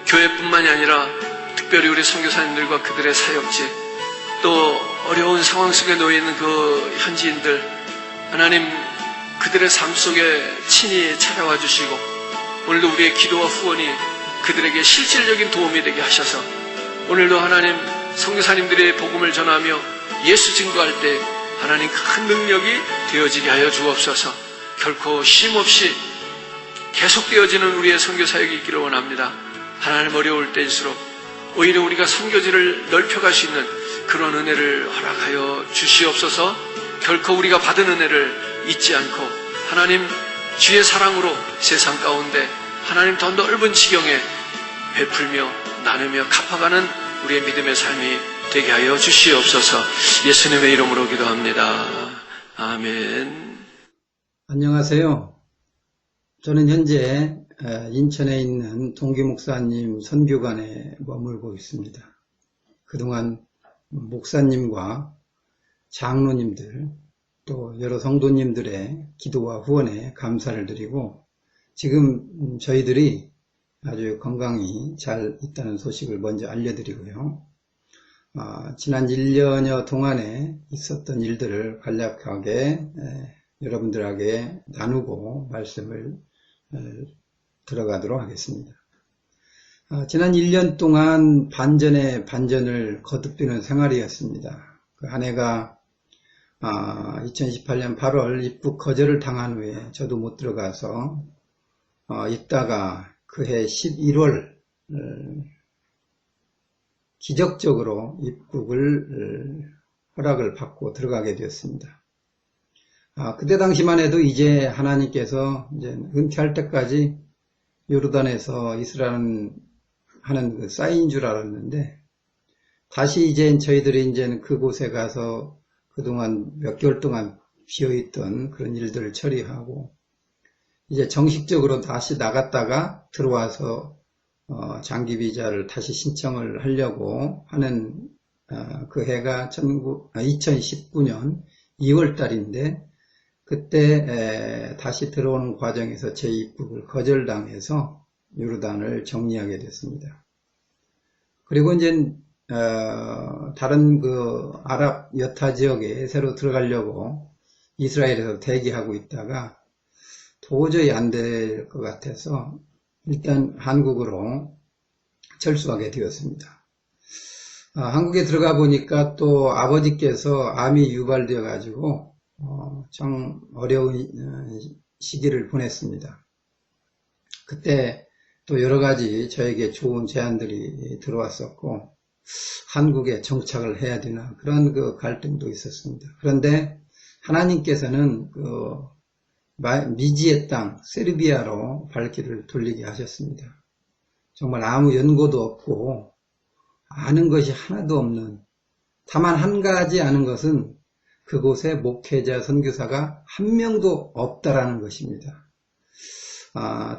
교회뿐만이 아니라 특별히 우리 선교사님들과 그들의 사역지 또 어려운 상황 속에 놓여있는 그 현지인들 하나님 그들의 삶 속에 친히 찾아와 주시고 오늘도 우리의 기도와 후원이 그들에게 실질적인 도움이 되게 하셔서 오늘도 하나님 선교사님들의 복음을 전하며 예수 증거할 때 하나님 큰 능력이 되어지게 하여 주옵소서. 결코 쉼없이 계속되어지는 우리의 선교사역이 있기를 원합니다. 하나님 어려울 때일수록 오히려 우리가 선교지를 넓혀갈 수 있는 그런 은혜를 허락하여 주시옵소서. 결코 우리가 받은 은혜를 잊지 않고 하나님 주의 사랑으로 세상 가운데 하나님 더 넓은 지경에 베풀며 나누며 갚아가는 우리의 믿음의 삶이 되게 하여 주시옵소서. 예수님의 이름으로 기도합니다. 아멘. 안녕하세요. 저는 현재 인천에 있는 동기 목사님 선교관에 머물고 있습니다. 그동안 목사님과 장로님들 또 여러 성도님들의 기도와 후원에 감사를 드리고 지금 저희들이 아주 건강히 잘 있다는 소식을 먼저 알려드리고요. 지난 1년여 동안에 있었던 일들을 간략하게 여러분들에게 나누고 말씀을 들어가도록 하겠습니다. 지난 1년 동안 반전에 반전을 거듭되는 생활이었습니다. 그 한 해가 2018년 8월 입국 거절을 당한 후에 저도 못 들어가서 있다가 그해 11월 기적적으로 입국을 허락을 받고 들어가게 되었습니다. 그때 당시만 해도 이제 하나님께서 이제 은퇴할 때까지 요르단에서 이스라엘 하는 그 사인인 줄 알았는데 다시 이제 저희들이 이제는 그곳에 가서 그동안 몇 개월 동안 비어있던 그런 일들을 처리하고 이제 정식적으로 다시 나갔다가 들어와서 장기 비자를 다시 신청을 하려고 하는 그 해가 2019년 2월 달인데 그때 다시 들어오는 과정에서 제 입국을 거절당해서 요르단을 정리하게 됐습니다. 그리고 이제 다른 그 아랍 여타 지역에 새로 들어가려고 이스라엘에서 대기하고 있다가 도저히 안 될 것 같아서 일단 한국으로 철수하게 되었습니다. 한국에 들어가 보니까 또 아버지께서 암이 유발되어 가지고 참 어려운 시기를 보냈습니다. 그때 또 여러 가지 저에게 좋은 제안들이 들어왔었고, 한국에 정착을 해야 되나 그런 그 갈등도 있었습니다. 그런데 하나님께서는 미지의 땅 세르비아로 발길을 돌리게 하셨습니다. 정말 아무 연고도 없고 아는 것이 하나도 없는, 다만 한 가지 아는 것은 그곳에 목회자 선교사가 한 명도 없다라는 것입니다.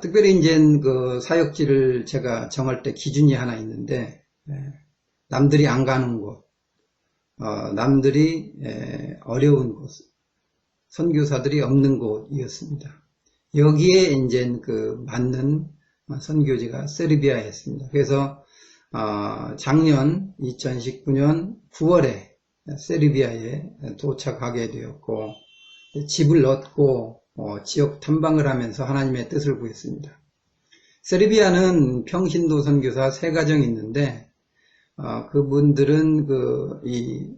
특별히 이제 그 사역지를 제가 정할 때 기준이 하나 있는데, 남들이 안 가는 곳, 남들이 어려운 곳, 선교사들이 없는 곳이었습니다. 여기에 이제 그 맞는 선교지가 세르비아였습니다. 그래서 작년 2019년 9월에 세르비아에 도착하게 되었고, 집을 얻고 지역 탐방을 하면서 하나님의 뜻을 구했습니다. 세르비아는 평신도 선교사 3가정이 있는데, 그분들은 이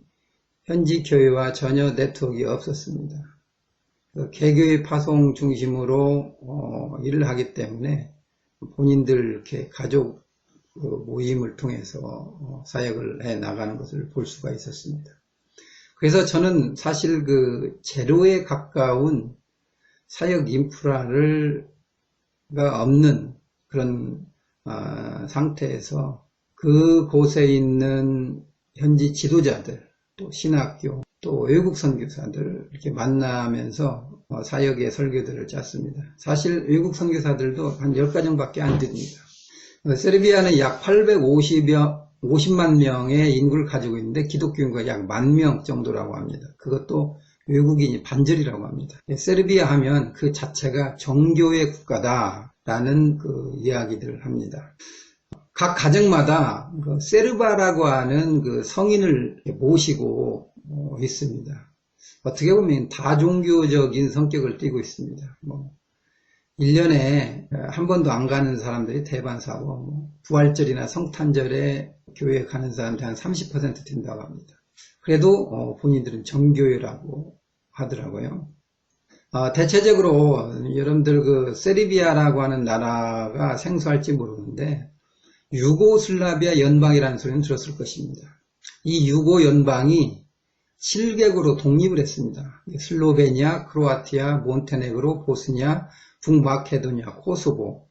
현지 교회와 전혀 네트워크가 없었습니다. 개교의 파송 중심으로 일을 하기 때문에 본인들 이렇게 가족 모임을 통해서 사역을 해 나가는 것을 볼 수가 있었습니다. 그래서 저는 사실 그 제로에 가까운 사역 인프라가 없는 그런 상태에서 그곳에 있는 현지 지도자들, 또 신학교, 또 외국 선교사들을 이렇게 만나면서 사역의 설교들을 짰습니다. 사실 외국 선교사들도 한 10가정밖에 안 됩니다. 세르비아는 약 850만 명의 인구를 가지고 있는데 기독교 인구가 약 10,000명 정도라고 합니다. 그것도 외국인이 반절이라고 합니다. 세르비아 하면 그 자체가 정교의 국가다라는 그 이야기들을 합니다. 각 가정마다 그 세르바라고 하는 그 성인을 모시고 있습니다. 어떻게 보면 다종교적인 성격을 띠고 있습니다. 1년에 한 번도 안 가는 사람들이 대반사고, 부활절이나 성탄절에 교회에 가는 사람들이 한 30% 된다고 합니다. 그래도 본인들은 정교회라고 하더라고요. 대체적으로 여러분들 그 세르비아라고 하는 나라가 생소할지 모르는데, 유고슬라비아 연방이라는 소리는 들었을 것입니다. 이 유고 연방이 7개국으로 독립을 했습니다. 슬로베니아, 크로아티아, 몬테네그로, 보스니아, 북마케도니아, 코소보,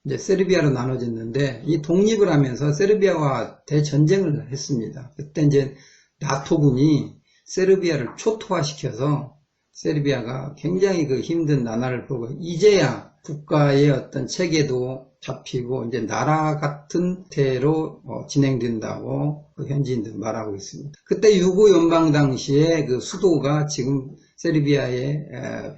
이제 세르비아로 나눠졌는데, 이 독립을 하면서 세르비아와 대전쟁을 했습니다. 그때 이제 나토군이 세르비아를 초토화시켜서 세르비아가 굉장히 그 힘든 나날을 보고, 이제야 국가의 어떤 체계도 잡히고 이제 나라 같은 태로 진행된다고 그 현지인들 말하고 있습니다. 그때 유고 연방 당시에 그 수도가 지금 세르비아의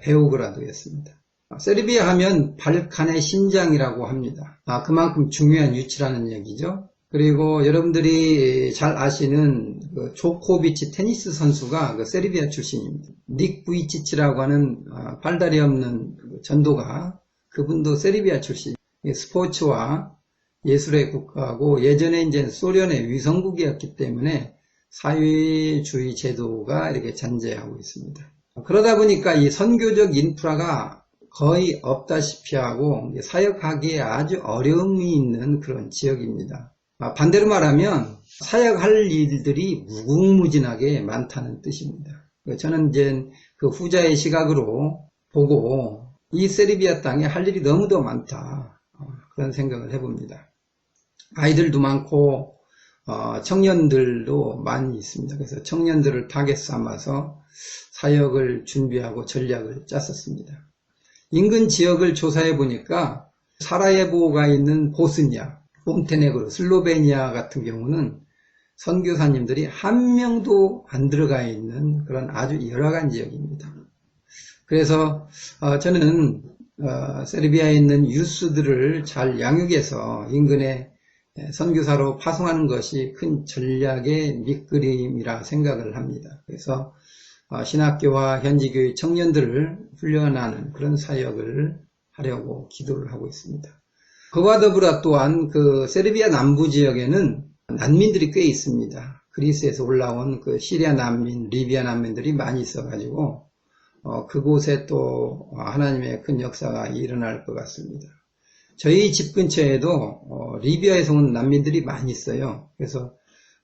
베오그라드였습니다. 세르비아 하면 발칸의 심장이라고 합니다. 그만큼 중요한 위치라는 얘기죠. 그리고 여러분들이 잘 아시는 그 조코비치 테니스 선수가 그 세르비아 출신입니다. 닉 부이치치라고 하는 팔다리 없는 전도가, 그분도 세르비아 출신. 스포츠와 예술의 국가고, 예전에 이제 소련의 위성국이었기 때문에 사회주의 제도가 이렇게 잔재하고 있습니다. 그러다 보니까 이 선교적 인프라가 거의 없다시피 하고 사역하기에 아주 어려움이 있는 그런 지역입니다. 반대로 말하면 사역할 일들이 무궁무진하게 많다는 뜻입니다. 저는 이제 그 후자의 시각으로 보고 이 세르비아 땅에 할 일이 너무도 많다, 그런 생각을 해봅니다. 아이들도 많고 청년들도 많이 있습니다. 그래서 청년들을 타겟 삼아서 사역을 준비하고 전략을 짰었습니다. 인근 지역을 조사해 보니까 사라예보가 있는 보스니아, 몬테네그로, 슬로베니아 같은 경우는 선교사님들이 한 명도 안 들어가 있는 그런 아주 열악한 지역입니다. 그래서 저는 세르비아에 있는 유스들을 잘 양육해서 인근에 선교사로 파송하는 것이 큰 전략의 밑그림이라 생각을 합니다. 그래서 신학교와 현지교회 청년들을 훈련하는 그런 사역을 하려고 기도를 하고 있습니다. 그와 더불어 또한 그 세르비아 남부 지역에는 난민들이 꽤 있습니다. 그리스에서 올라온 그 시리아 난민, 리비아 난민들이 많이 있어가지고 그곳에 또 하나님의 큰 역사가 일어날 것 같습니다. 저희 집 근처에도 리비아에서 온 난민들이 많이 있어요. 그래서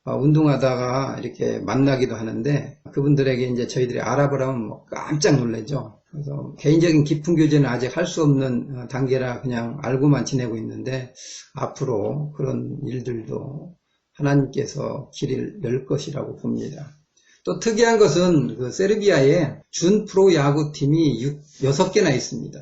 운동하다가 이렇게 만나기도 하는데 그분들에게 이제 저희들이 알아보라면 뭐 깜짝 놀라죠. 그래서 개인적인 깊은 교제는 아직 할 수 없는 단계라 그냥 알고만 지내고 있는데 앞으로 그런 일들도 하나님께서 길을 열 것이라고 봅니다. 또 특이한 것은 그 세르비아에 준 프로 야구팀이 6개나 있습니다.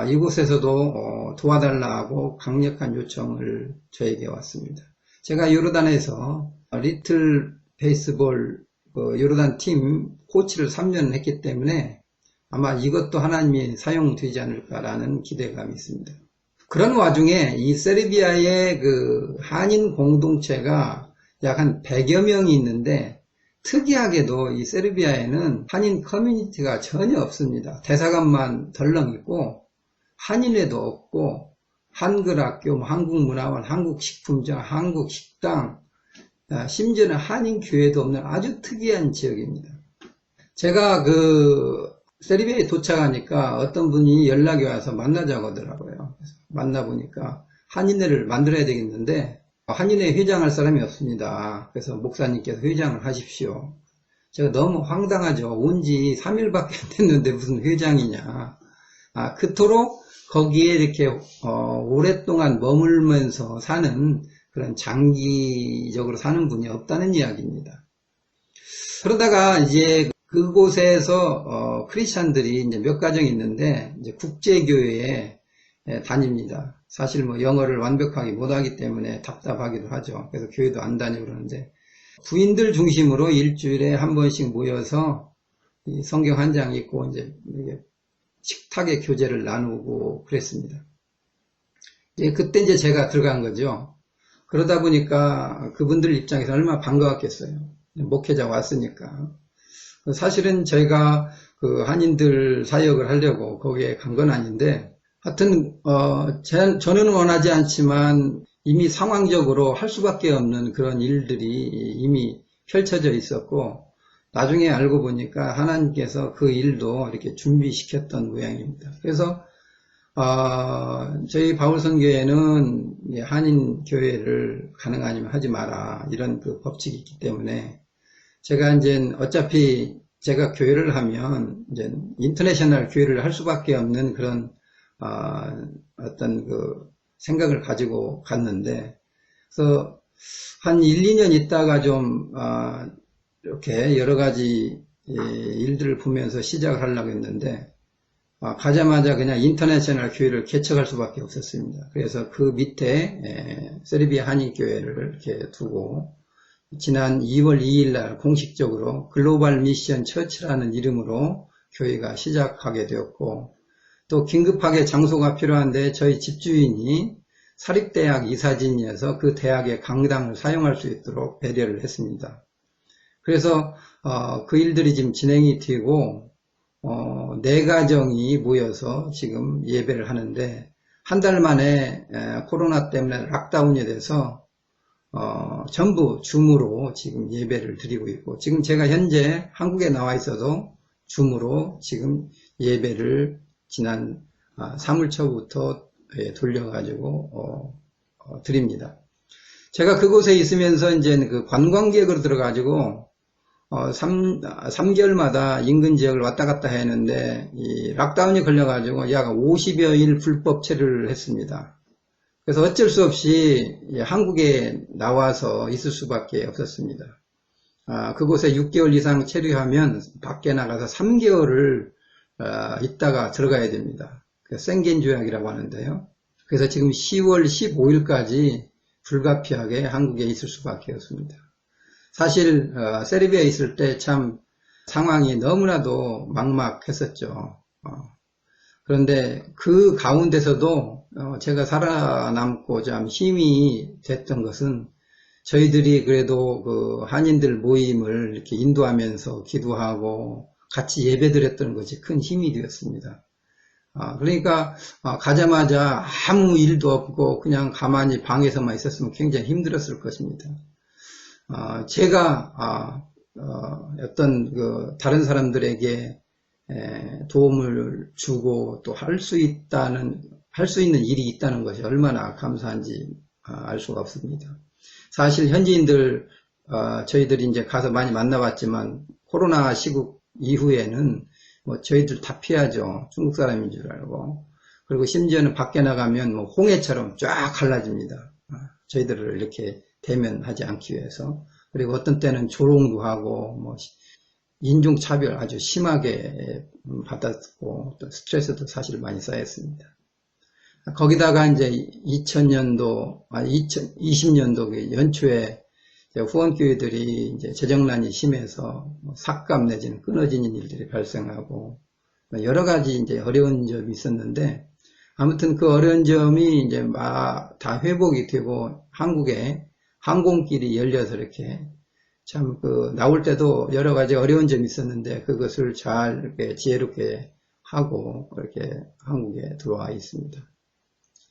이곳에서도 도와달라고 강력한 요청을 저에게 왔습니다. 제가 요르단에서 리틀 베이스볼 요르단 팀 코치를 3년 했기 때문에 아마 이것도 하나님이 사용되지 않을까라는 기대감이 있습니다. 그런 와중에 이 세르비아의 그 한인 공동체가 약 한 100여 명이 있는데 특이하게도 이 세르비아에는 한인 커뮤니티가 전혀 없습니다. 대사관만 덜렁 있고 한인회도 없고 한글학교, 한국문화원, 한국식품점, 한국식당, 심지어는 한인교회도 없는 아주 특이한 지역입니다. 제가 그 세르비아에 도착하니까 어떤 분이 연락이 와서 만나자고 하더라고요. 그래서 만나보니까 한인회를 만들어야 되겠는데 한인회 회장할 사람이 없습니다. 그래서 목사님께서 회장을 하십시오. 제가 너무 황당하죠. 온 지 3일밖에 안 됐는데 무슨 회장이냐. 그토록 거기에 이렇게 오랫동안 머물면서 사는 그런 장기적으로 사는 분이 없다는 이야기입니다. 그러다가 이제 그곳에서 크리스찬들이 이제 몇 가정 있는데 이제 국제교회에 다닙니다. 사실 뭐 영어를 완벽하게 못하기 때문에 답답하기도 하죠. 그래서 교회도 안 다니고 그러는데 부인들 중심으로 일주일에 한 번씩 모여서 이 성경 한 장 읽고 이제 식탁의 교제를 나누고 그랬습니다. 그때 이제 제가 들어간 거죠. 그러다 보니까 그분들 입장에서 얼마나 반가웠겠어요. 목회자 왔으니까. 사실은 저희가 그 한인들 사역을 하려고 거기에 간 건 아닌데 하여튼 저는 원하지 않지만 이미 상황적으로 할 수밖에 없는 그런 일들이 이미 펼쳐져 있었고 나중에 알고 보니까 하나님께서 그 일도 이렇게 준비시켰던 모양입니다. 그래서 저희 바울선교회는 한인 교회를 가능하면 하지 마라 이런 그 법칙이 있기 때문에 제가 이제 어차피 제가 교회를 하면 이제 인터내셔널 교회를 할 수밖에 없는 그런 어떤 그 생각을 가지고 갔는데 그래서 한 1, 2년 있다가 좀 이렇게 여러 가지 일들을 보면서 시작을 하려고 했는데 가자마자 그냥 인터내셔널 교회를 개척할 수밖에 없었습니다. 그래서 그 밑에 세르비아 한인교회를 이렇게 두고 지난 2월 2일 날 공식적으로 글로벌 미션 처치라는 이름으로 교회가 시작하게 되었고 또 긴급하게 장소가 필요한데 저희 집주인이 사립대학 이사진이어서 그 대학의 강당을 사용할 수 있도록 배려를 했습니다. 그래서 그 일들이 지금 진행이 되고 4가정이 모여서 지금 예배를 하는데 한 달 만에 코로나 때문에 락다운이 돼서 전부 줌으로 지금 예배를 드리고 있고 지금 제가 현재 한국에 나와 있어도 줌으로 지금 예배를 지난 3월 초부터 돌려가지고 드립니다. 제가 그곳에 있으면서 이제 그 관광객으로 들어가지고 3개월마다 인근 지역을 왔다 갔다 했는데 이 락다운이 걸려가지고 약 50여일 불법 체류를 했습니다. 그래서 어쩔 수 없이 한국에 나와서 있을 수밖에 없었습니다. 그곳에 6개월 이상 체류하면 밖에 나가서 3개월을 있다가 들어가야 됩니다. 생겐 조약이라고 하는데요. 그래서 지금 10월 15일까지 불가피하게 한국에 있을 수밖에 없습니다. 사실 세르비아에 있을 때 참 상황이 너무나도 막막했었죠. 그런데 그 가운데서도 제가 살아남고 참 힘이 됐던 것은 저희들이 그래도 그 한인들 모임을 이렇게 인도하면서 기도하고 같이 예배드렸던 것이 큰 힘이 되었습니다. 그러니까 가자마자 아무 일도 없고 그냥 가만히 방에서만 있었으면 굉장히 힘들었을 것입니다. 제가 어떤 그 다른 사람들에게 도움을 주고 또 할 수 있는 일이 있다는 것이 얼마나 감사한지 알 수가 없습니다. 사실 현지인들 저희들이 이제 가서 많이 만나봤지만 코로나 시국 이후에는 뭐 저희들 다 피하죠. 중국 사람인 줄 알고. 그리고 심지어는 밖에 나가면 뭐 홍해처럼 쫙 갈라집니다. 저희들을 이렇게 대면하지 않기 위해서. 그리고 어떤 때는 조롱도 하고 뭐 인종차별 아주 심하게 받았고 또 스트레스도 사실 많이 쌓였습니다. 거기다가 이제 2020년도 연초에 후원교회들이 이제 재정난이 심해서 삭감 내지는 끊어지는 일들이 발생하고 여러 가지 이제 어려운 점이 있었는데 아무튼 그 어려운 점이 이제 다 회복이 되고 한국에 항공길이 열려서 이렇게 참 나올 때도 여러 가지 어려운 점이 있었는데 그것을 잘 이렇게 지혜롭게 하고 그렇게 한국에 들어와 있습니다.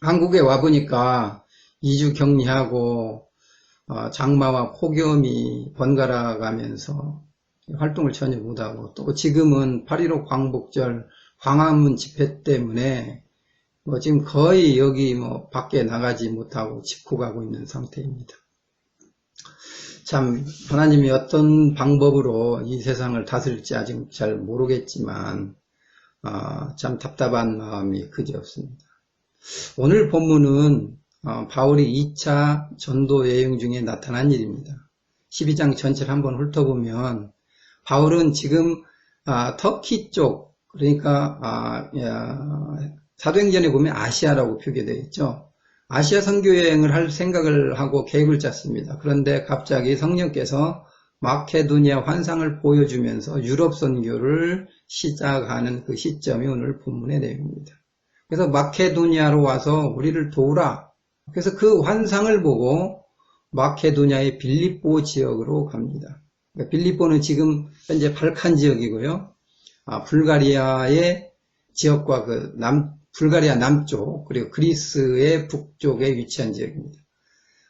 한국에 와 보니까 2주 격리하고 장마와 폭염이 번갈아 가면서 활동을 전혀 못하고 또 지금은 8.15 광복절 광화문 집회 때문에 지금 거의 여기 밖에 나가지 못하고 짚고 가고 있는 상태입니다. 참 하나님이 어떤 방법으로 이 세상을 다스릴지 아직 잘 모르겠지만 참 답답한 마음이 그지없습니다. 오늘 본문은 바울이 2차 전도 여행 중에 나타난 일입니다. 12장 전체를 한번 훑어보면 바울은 지금 터키 쪽 그러니까 사도행전에 보면 아시아라고 표기되어 있죠. 아시아 선교여행을 할 생각을 하고 계획을 짰습니다. 그런데 갑자기 성령께서 마케도니아 환상을 보여주면서 유럽 선교를 시작하는 그 시점이 오늘 본문의 내용입니다. 그래서 마케도니아로 와서 우리를 도우라. 그래서 그 환상을 보고 마케도니아의 빌립보 지역으로 갑니다. 그러니까 빌립보는 지금 현재 발칸 지역이고요. 불가리아의 지역과 불가리아 남쪽 그리고 그리스의 북쪽에 위치한 지역입니다.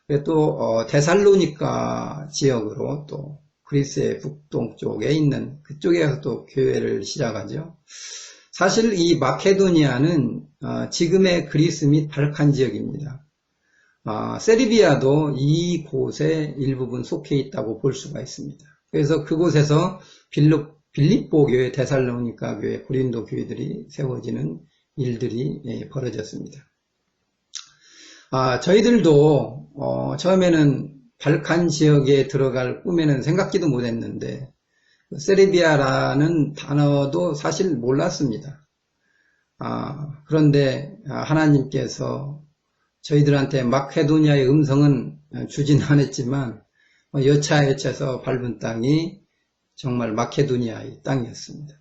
그리고 또 데살로니카 지역으로 또 그리스의 북동쪽에 있는 그쪽에 가서 또 교회를 시작하죠. 사실 이 마케도니아는 지금의 그리스 및 발칸 지역입니다. 세르비아도 이 곳에 일부분 속해 있다고 볼 수가 있습니다. 그래서 그곳에서 빌립보 교회, 데살로니카 교회, 고린도 교회들이 세워지는 일들이 벌어졌습니다. 저희들도 처음에는 발칸 지역에 들어갈 꿈에는 생각지도 못했는데 세르비아라는 단어도 사실 몰랐습니다. 그런데 하나님께서 저희들한테 마케도니아의 음성은 주진 않았지만 여차여차해서 밟은 땅이 정말 마케도니아의 땅이었습니다.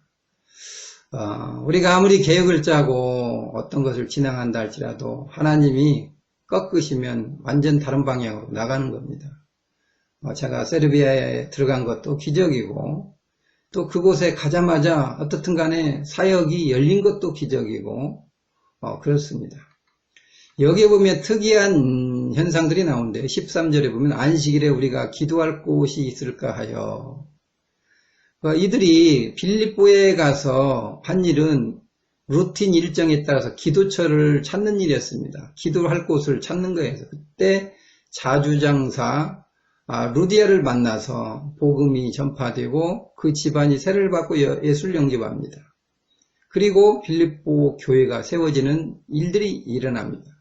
우리가 아무리 계획을 짜고 어떤 것을 진행한다 할지라도 하나님이 꺾으시면 완전 다른 방향으로 나가는 겁니다. 제가 세르비아에 들어간 것도 기적이고 또 그곳에 가자마자 어떻든 간에 사역이 열린 것도 기적이고 그렇습니다. 여기에 보면 특이한 현상들이 나오는데요. 13절에 보면 안식일에 우리가 기도할 곳이 있을까 하여 이들이 빌립보에 가서 한 일은 루틴 일정에 따라서 기도처를 찾는 일이었습니다. 기도할 곳을 찾는 거예요. 그때 자주장사 루디아를 만나서 복음이 전파되고 그 집안이 세례를 받고 예수를 영접합니다. 그리고 빌립보 교회가 세워지는 일들이 일어납니다.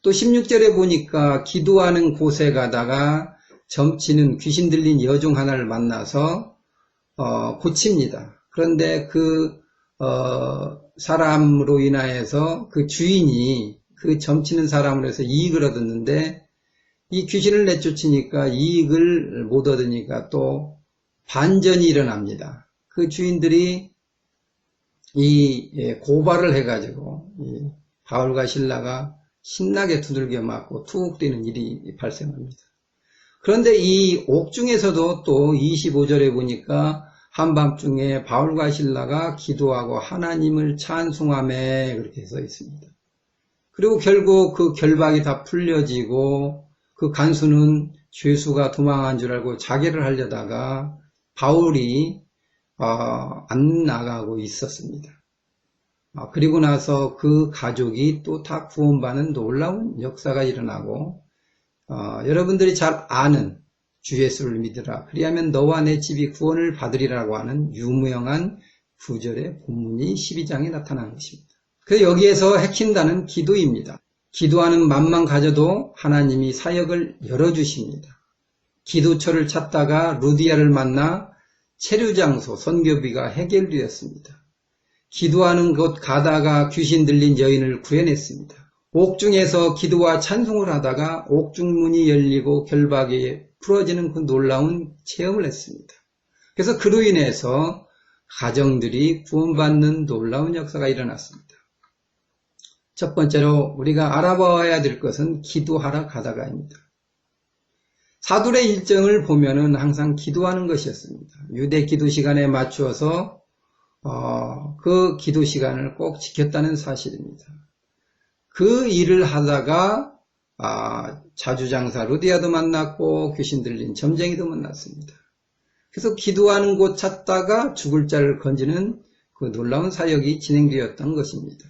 또 16절에 보니까 기도하는 곳에 가다가 점치는 귀신 들린 여종 하나를 만나서 고칩니다. 그런데 그 사람으로 인하여서 그 주인이 그 점치는 사람으로 해서 이익을 얻었는데 이 귀신을 내쫓으니까 이익을 못 얻으니까 또 반전이 일어납니다. 그 주인들이 이 고발을 해가지고 이 바울과 실라가 신나게 두들겨 맞고 툭 뛰는 일이 발생합니다. 그런데 이 옥중에서도 또 25절에 보니까 한밤중에 바울과 실라가 기도하고 하나님을 찬송하며 그렇게 써 있습니다. 그리고 결국 그 결박이 다 풀려지고 그 간수는 죄수가 도망한 줄 알고 자결을 하려다가 바울이 안 나가고 있었습니다. 그리고 나서 그 가족이 또 다 구원받는 놀라운 역사가 일어나고, 여러분들이 잘 아는 주 예수를 믿으라 그리하면 너와 내 집이 구원을 받으리라고 하는 유명한 구절의 본문이 12장에 나타나는 것입니다. 그 여기에서 핵심단은 기도입니다. 기도하는 맘만 가져도 하나님이 사역을 열어주십니다. 기도처를 찾다가 루디아를 만나 체류장소 선교비가 해결되었습니다. 기도하는 곳 가다가 귀신 들린 여인을 구해냈습니다. 옥중에서 기도와 찬송을 하다가 옥중문이 열리고 결박이 풀어지는 그 놀라운 체험을 했습니다. 그래서 그로 인해서 가정들이 구원받는 놀라운 역사가 일어났습니다. 첫 번째로 우리가 알아봐야 될 것은 기도하러 가다가입니다. 사도의 일정을 보면은 항상 기도하는 것이었습니다. 유대 기도 시간에 맞추어서 그 기도 시간을 꼭 지켰다는 사실입니다. 그 일을 하다가 자주장사 루디아도 만났고 귀신 들린 점쟁이도 만났습니다. 그래서 기도하는 곳 찾다가 죽을 자를 건지는 그 놀라운 사역이 진행되었던 것입니다.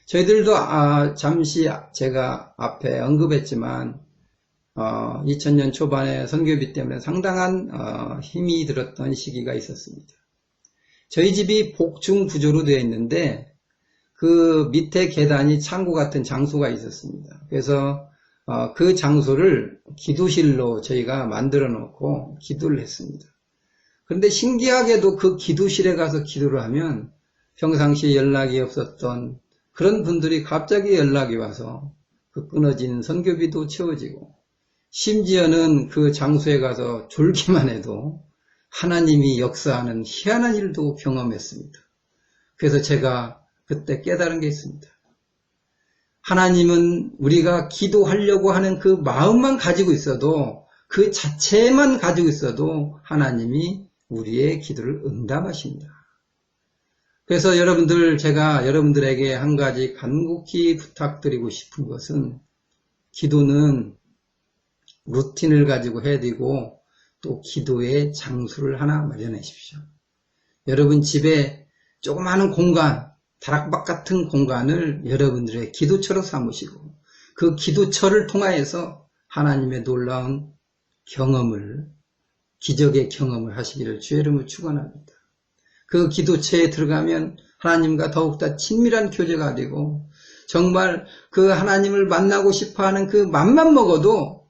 저희들도 잠시 제가 앞에 언급했지만 2000년 초반에 선교비 때문에 상당한 힘이 들었던 시기가 있었습니다. 저희 집이 복층 구조로 되어 있는데 그 밑에 계단이 창고 같은 장소가 있었습니다. 그래서 그 장소를 기도실로 저희가 만들어 놓고 기도를 했습니다. 그런데 신기하게도 그 기도실에 가서 기도를 하면 평상시에 연락이 없었던 그런 분들이 갑자기 연락이 와서 그 끊어진 선교비도 채워지고 심지어는 그 장소에 가서 졸기만 해도 하나님이 역사하는 희한한 일도 경험했습니다. 그래서 제가 그때 깨달은 게 있습니다. 하나님은 우리가 기도하려고 하는 그 마음만 가지고 있어도 그 자체만 가지고 있어도 하나님이 우리의 기도를 응답하십니다. 그래서 제가 여러분들에게 한 가지 간곡히 부탁드리고 싶은 것은 기도는 루틴을 가지고 해야 되고 또 기도의 장소를 하나 마련하십시오. 여러분 집에 조그마한 공간, 다락방 같은 공간을 여러분들의 기도처로 삼으시고 그 기도처를 통하여서 하나님의 놀라운 경험을, 기적의 경험을 하시기를 주의 이름으로 축원합니다. 그 기도처에 들어가면 하나님과 더욱더 친밀한 교제가 되고 정말 그 하나님을 만나고 싶어하는 그 맘만 먹어도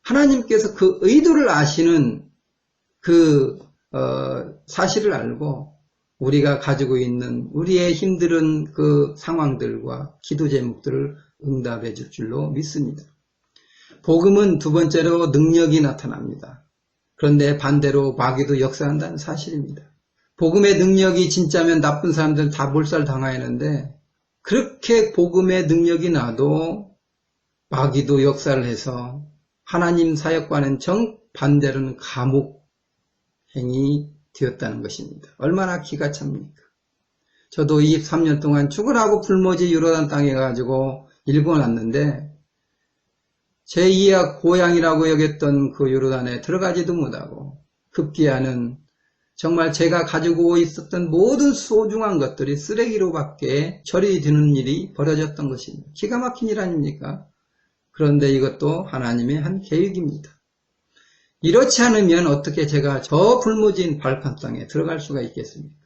하나님께서 그 의도를 아시는 그 사실을 알고 우리가 가지고 있는 우리의 힘든 그 상황들과 기도 제목들을 응답해 줄 줄로 믿습니다. 복음은 두 번째로 능력이 나타납니다. 그런데 반대로 마귀도 역사한다는 사실입니다. 복음의 능력이 진짜면 나쁜 사람들은 다 몰살당하였는데 그렇게 복음의 능력이 나도 마귀도 역사를 해서 하나님 사역과는 정반대로는 감옥행이 되었다는 것입니다. 얼마나 기가 찹니까? 저도 23년 동안 죽으라고 불모지 요르단 땅에 가지고 읽어놨는데 제2의 고향이라고 여겼던 그 요르단에 들어가지도 못하고 급기야는 정말 제가 가지고 있었던 모든 소중한 것들이 쓰레기로밖에 처리되는 일이 벌어졌던 것입니다. 기가 막힌 일 아닙니까? 그런데 이것도 하나님의 한 계획입니다. 이렇지 않으면 어떻게 제가 저 불모진 발칸 땅에 들어갈 수가 있겠습니까?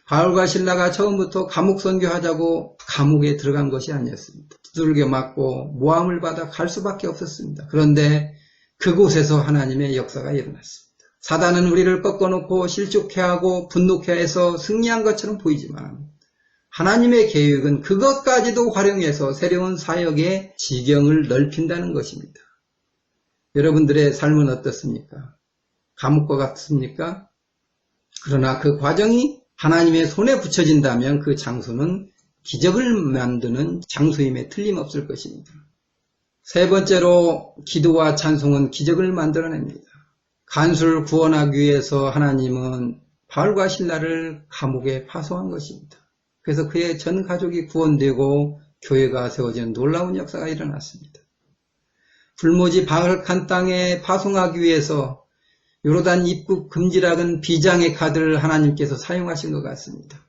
바울과 실라가 처음부터 감옥 선교하자고 감옥에 들어간 것이 아니었습니다. 두들겨 맞고 모함을 받아 갈 수밖에 없었습니다. 그런데 그곳에서 하나님의 역사가 일어났습니다. 사단은 우리를 꺾어놓고 실족해 하고 분노케 해서 승리한 것처럼 보이지만 하나님의 계획은 그것까지도 활용해서 새로운 사역의 지경을 넓힌다는 것입니다. 여러분들의 삶은 어떻습니까? 감옥과 같습니까? 그러나 그 과정이 하나님의 손에 붙여진다면 그 장소는 기적을 만드는 장소임에 틀림없을 것입니다. 세 번째로 기도와 찬송은 기적을 만들어냅니다. 간수를 구원하기 위해서 하나님은 바울과 실라를 감옥에 파송한 것입니다. 그래서 그의 전 가족이 구원되고 교회가 세워지는 놀라운 역사가 일어났습니다. 불모지 바울칸 땅에 파송하기 위해서 요르단 입국 금지락은 비장의 카드를 하나님께서 사용하신 것 같습니다.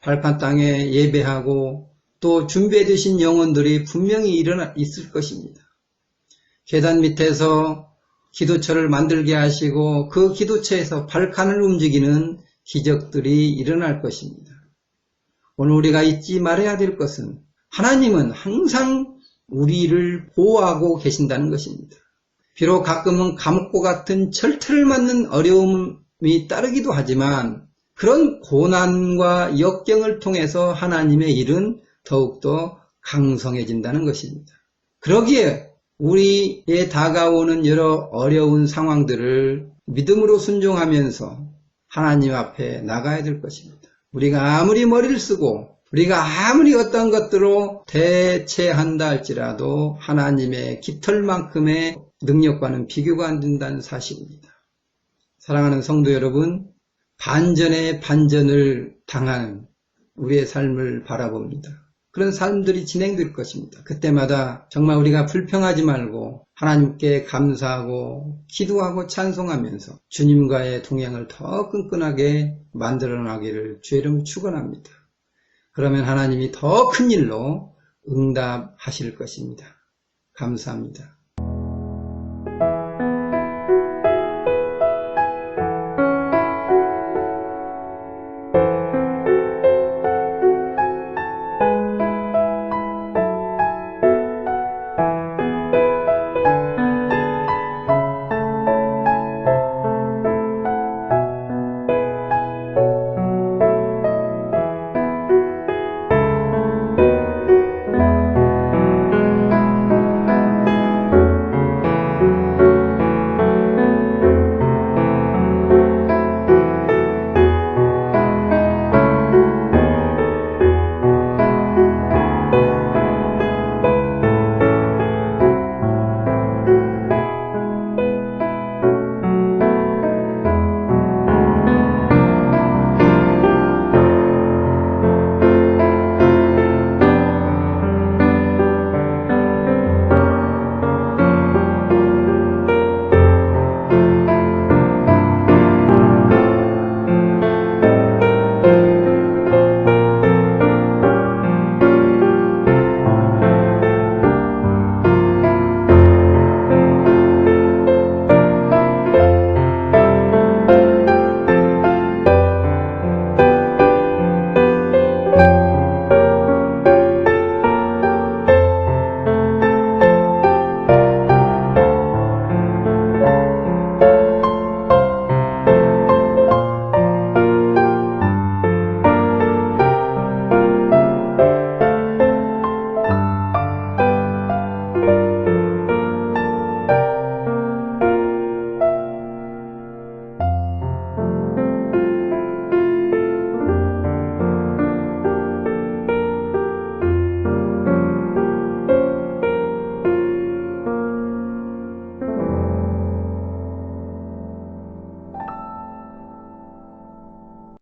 발판 땅에 예배하고 또 준비해 두신 영혼들이 분명히 있을 것입니다. 계단 밑에서 기도처를 만들게 하시고 그 기도처에서 발칸을 움직이는 기적들이 일어날 것입니다. 오늘 우리가 잊지 말아야 될 것은 하나님은 항상 우리를 보호하고 계신다는 것입니다. 비록 가끔은 감옥과 같은 철퇴를 맞는 어려움이 따르기도 하지만 그런 고난과 역경을 통해서 하나님의 일은 더욱더 강성해진다는 것입니다. 그러기에 우리에 다가오는 여러 어려운 상황들을 믿음으로 순종하면서 하나님 앞에 나가야 될 것입니다. 우리가 아무리 머리를 쓰고 우리가 아무리 어떤 것들로 대체한다 할지라도 하나님의 깃털만큼의 능력과는 비교가 안 된다는 사실입니다. 사랑하는 성도 여러분, 반전의 반전을 당하는 우리의 삶을 바라봅니다. 그런 삶들이 진행될 것입니다. 그때마다 정말 우리가 불평하지 말고 하나님께 감사하고 기도하고 찬송하면서 주님과의 동행을 더 끈끈하게 만들어 나가기를 주의 이름으로 축원합니다. 그러면 하나님이 더 큰 일로 응답하실 것입니다. 감사합니다.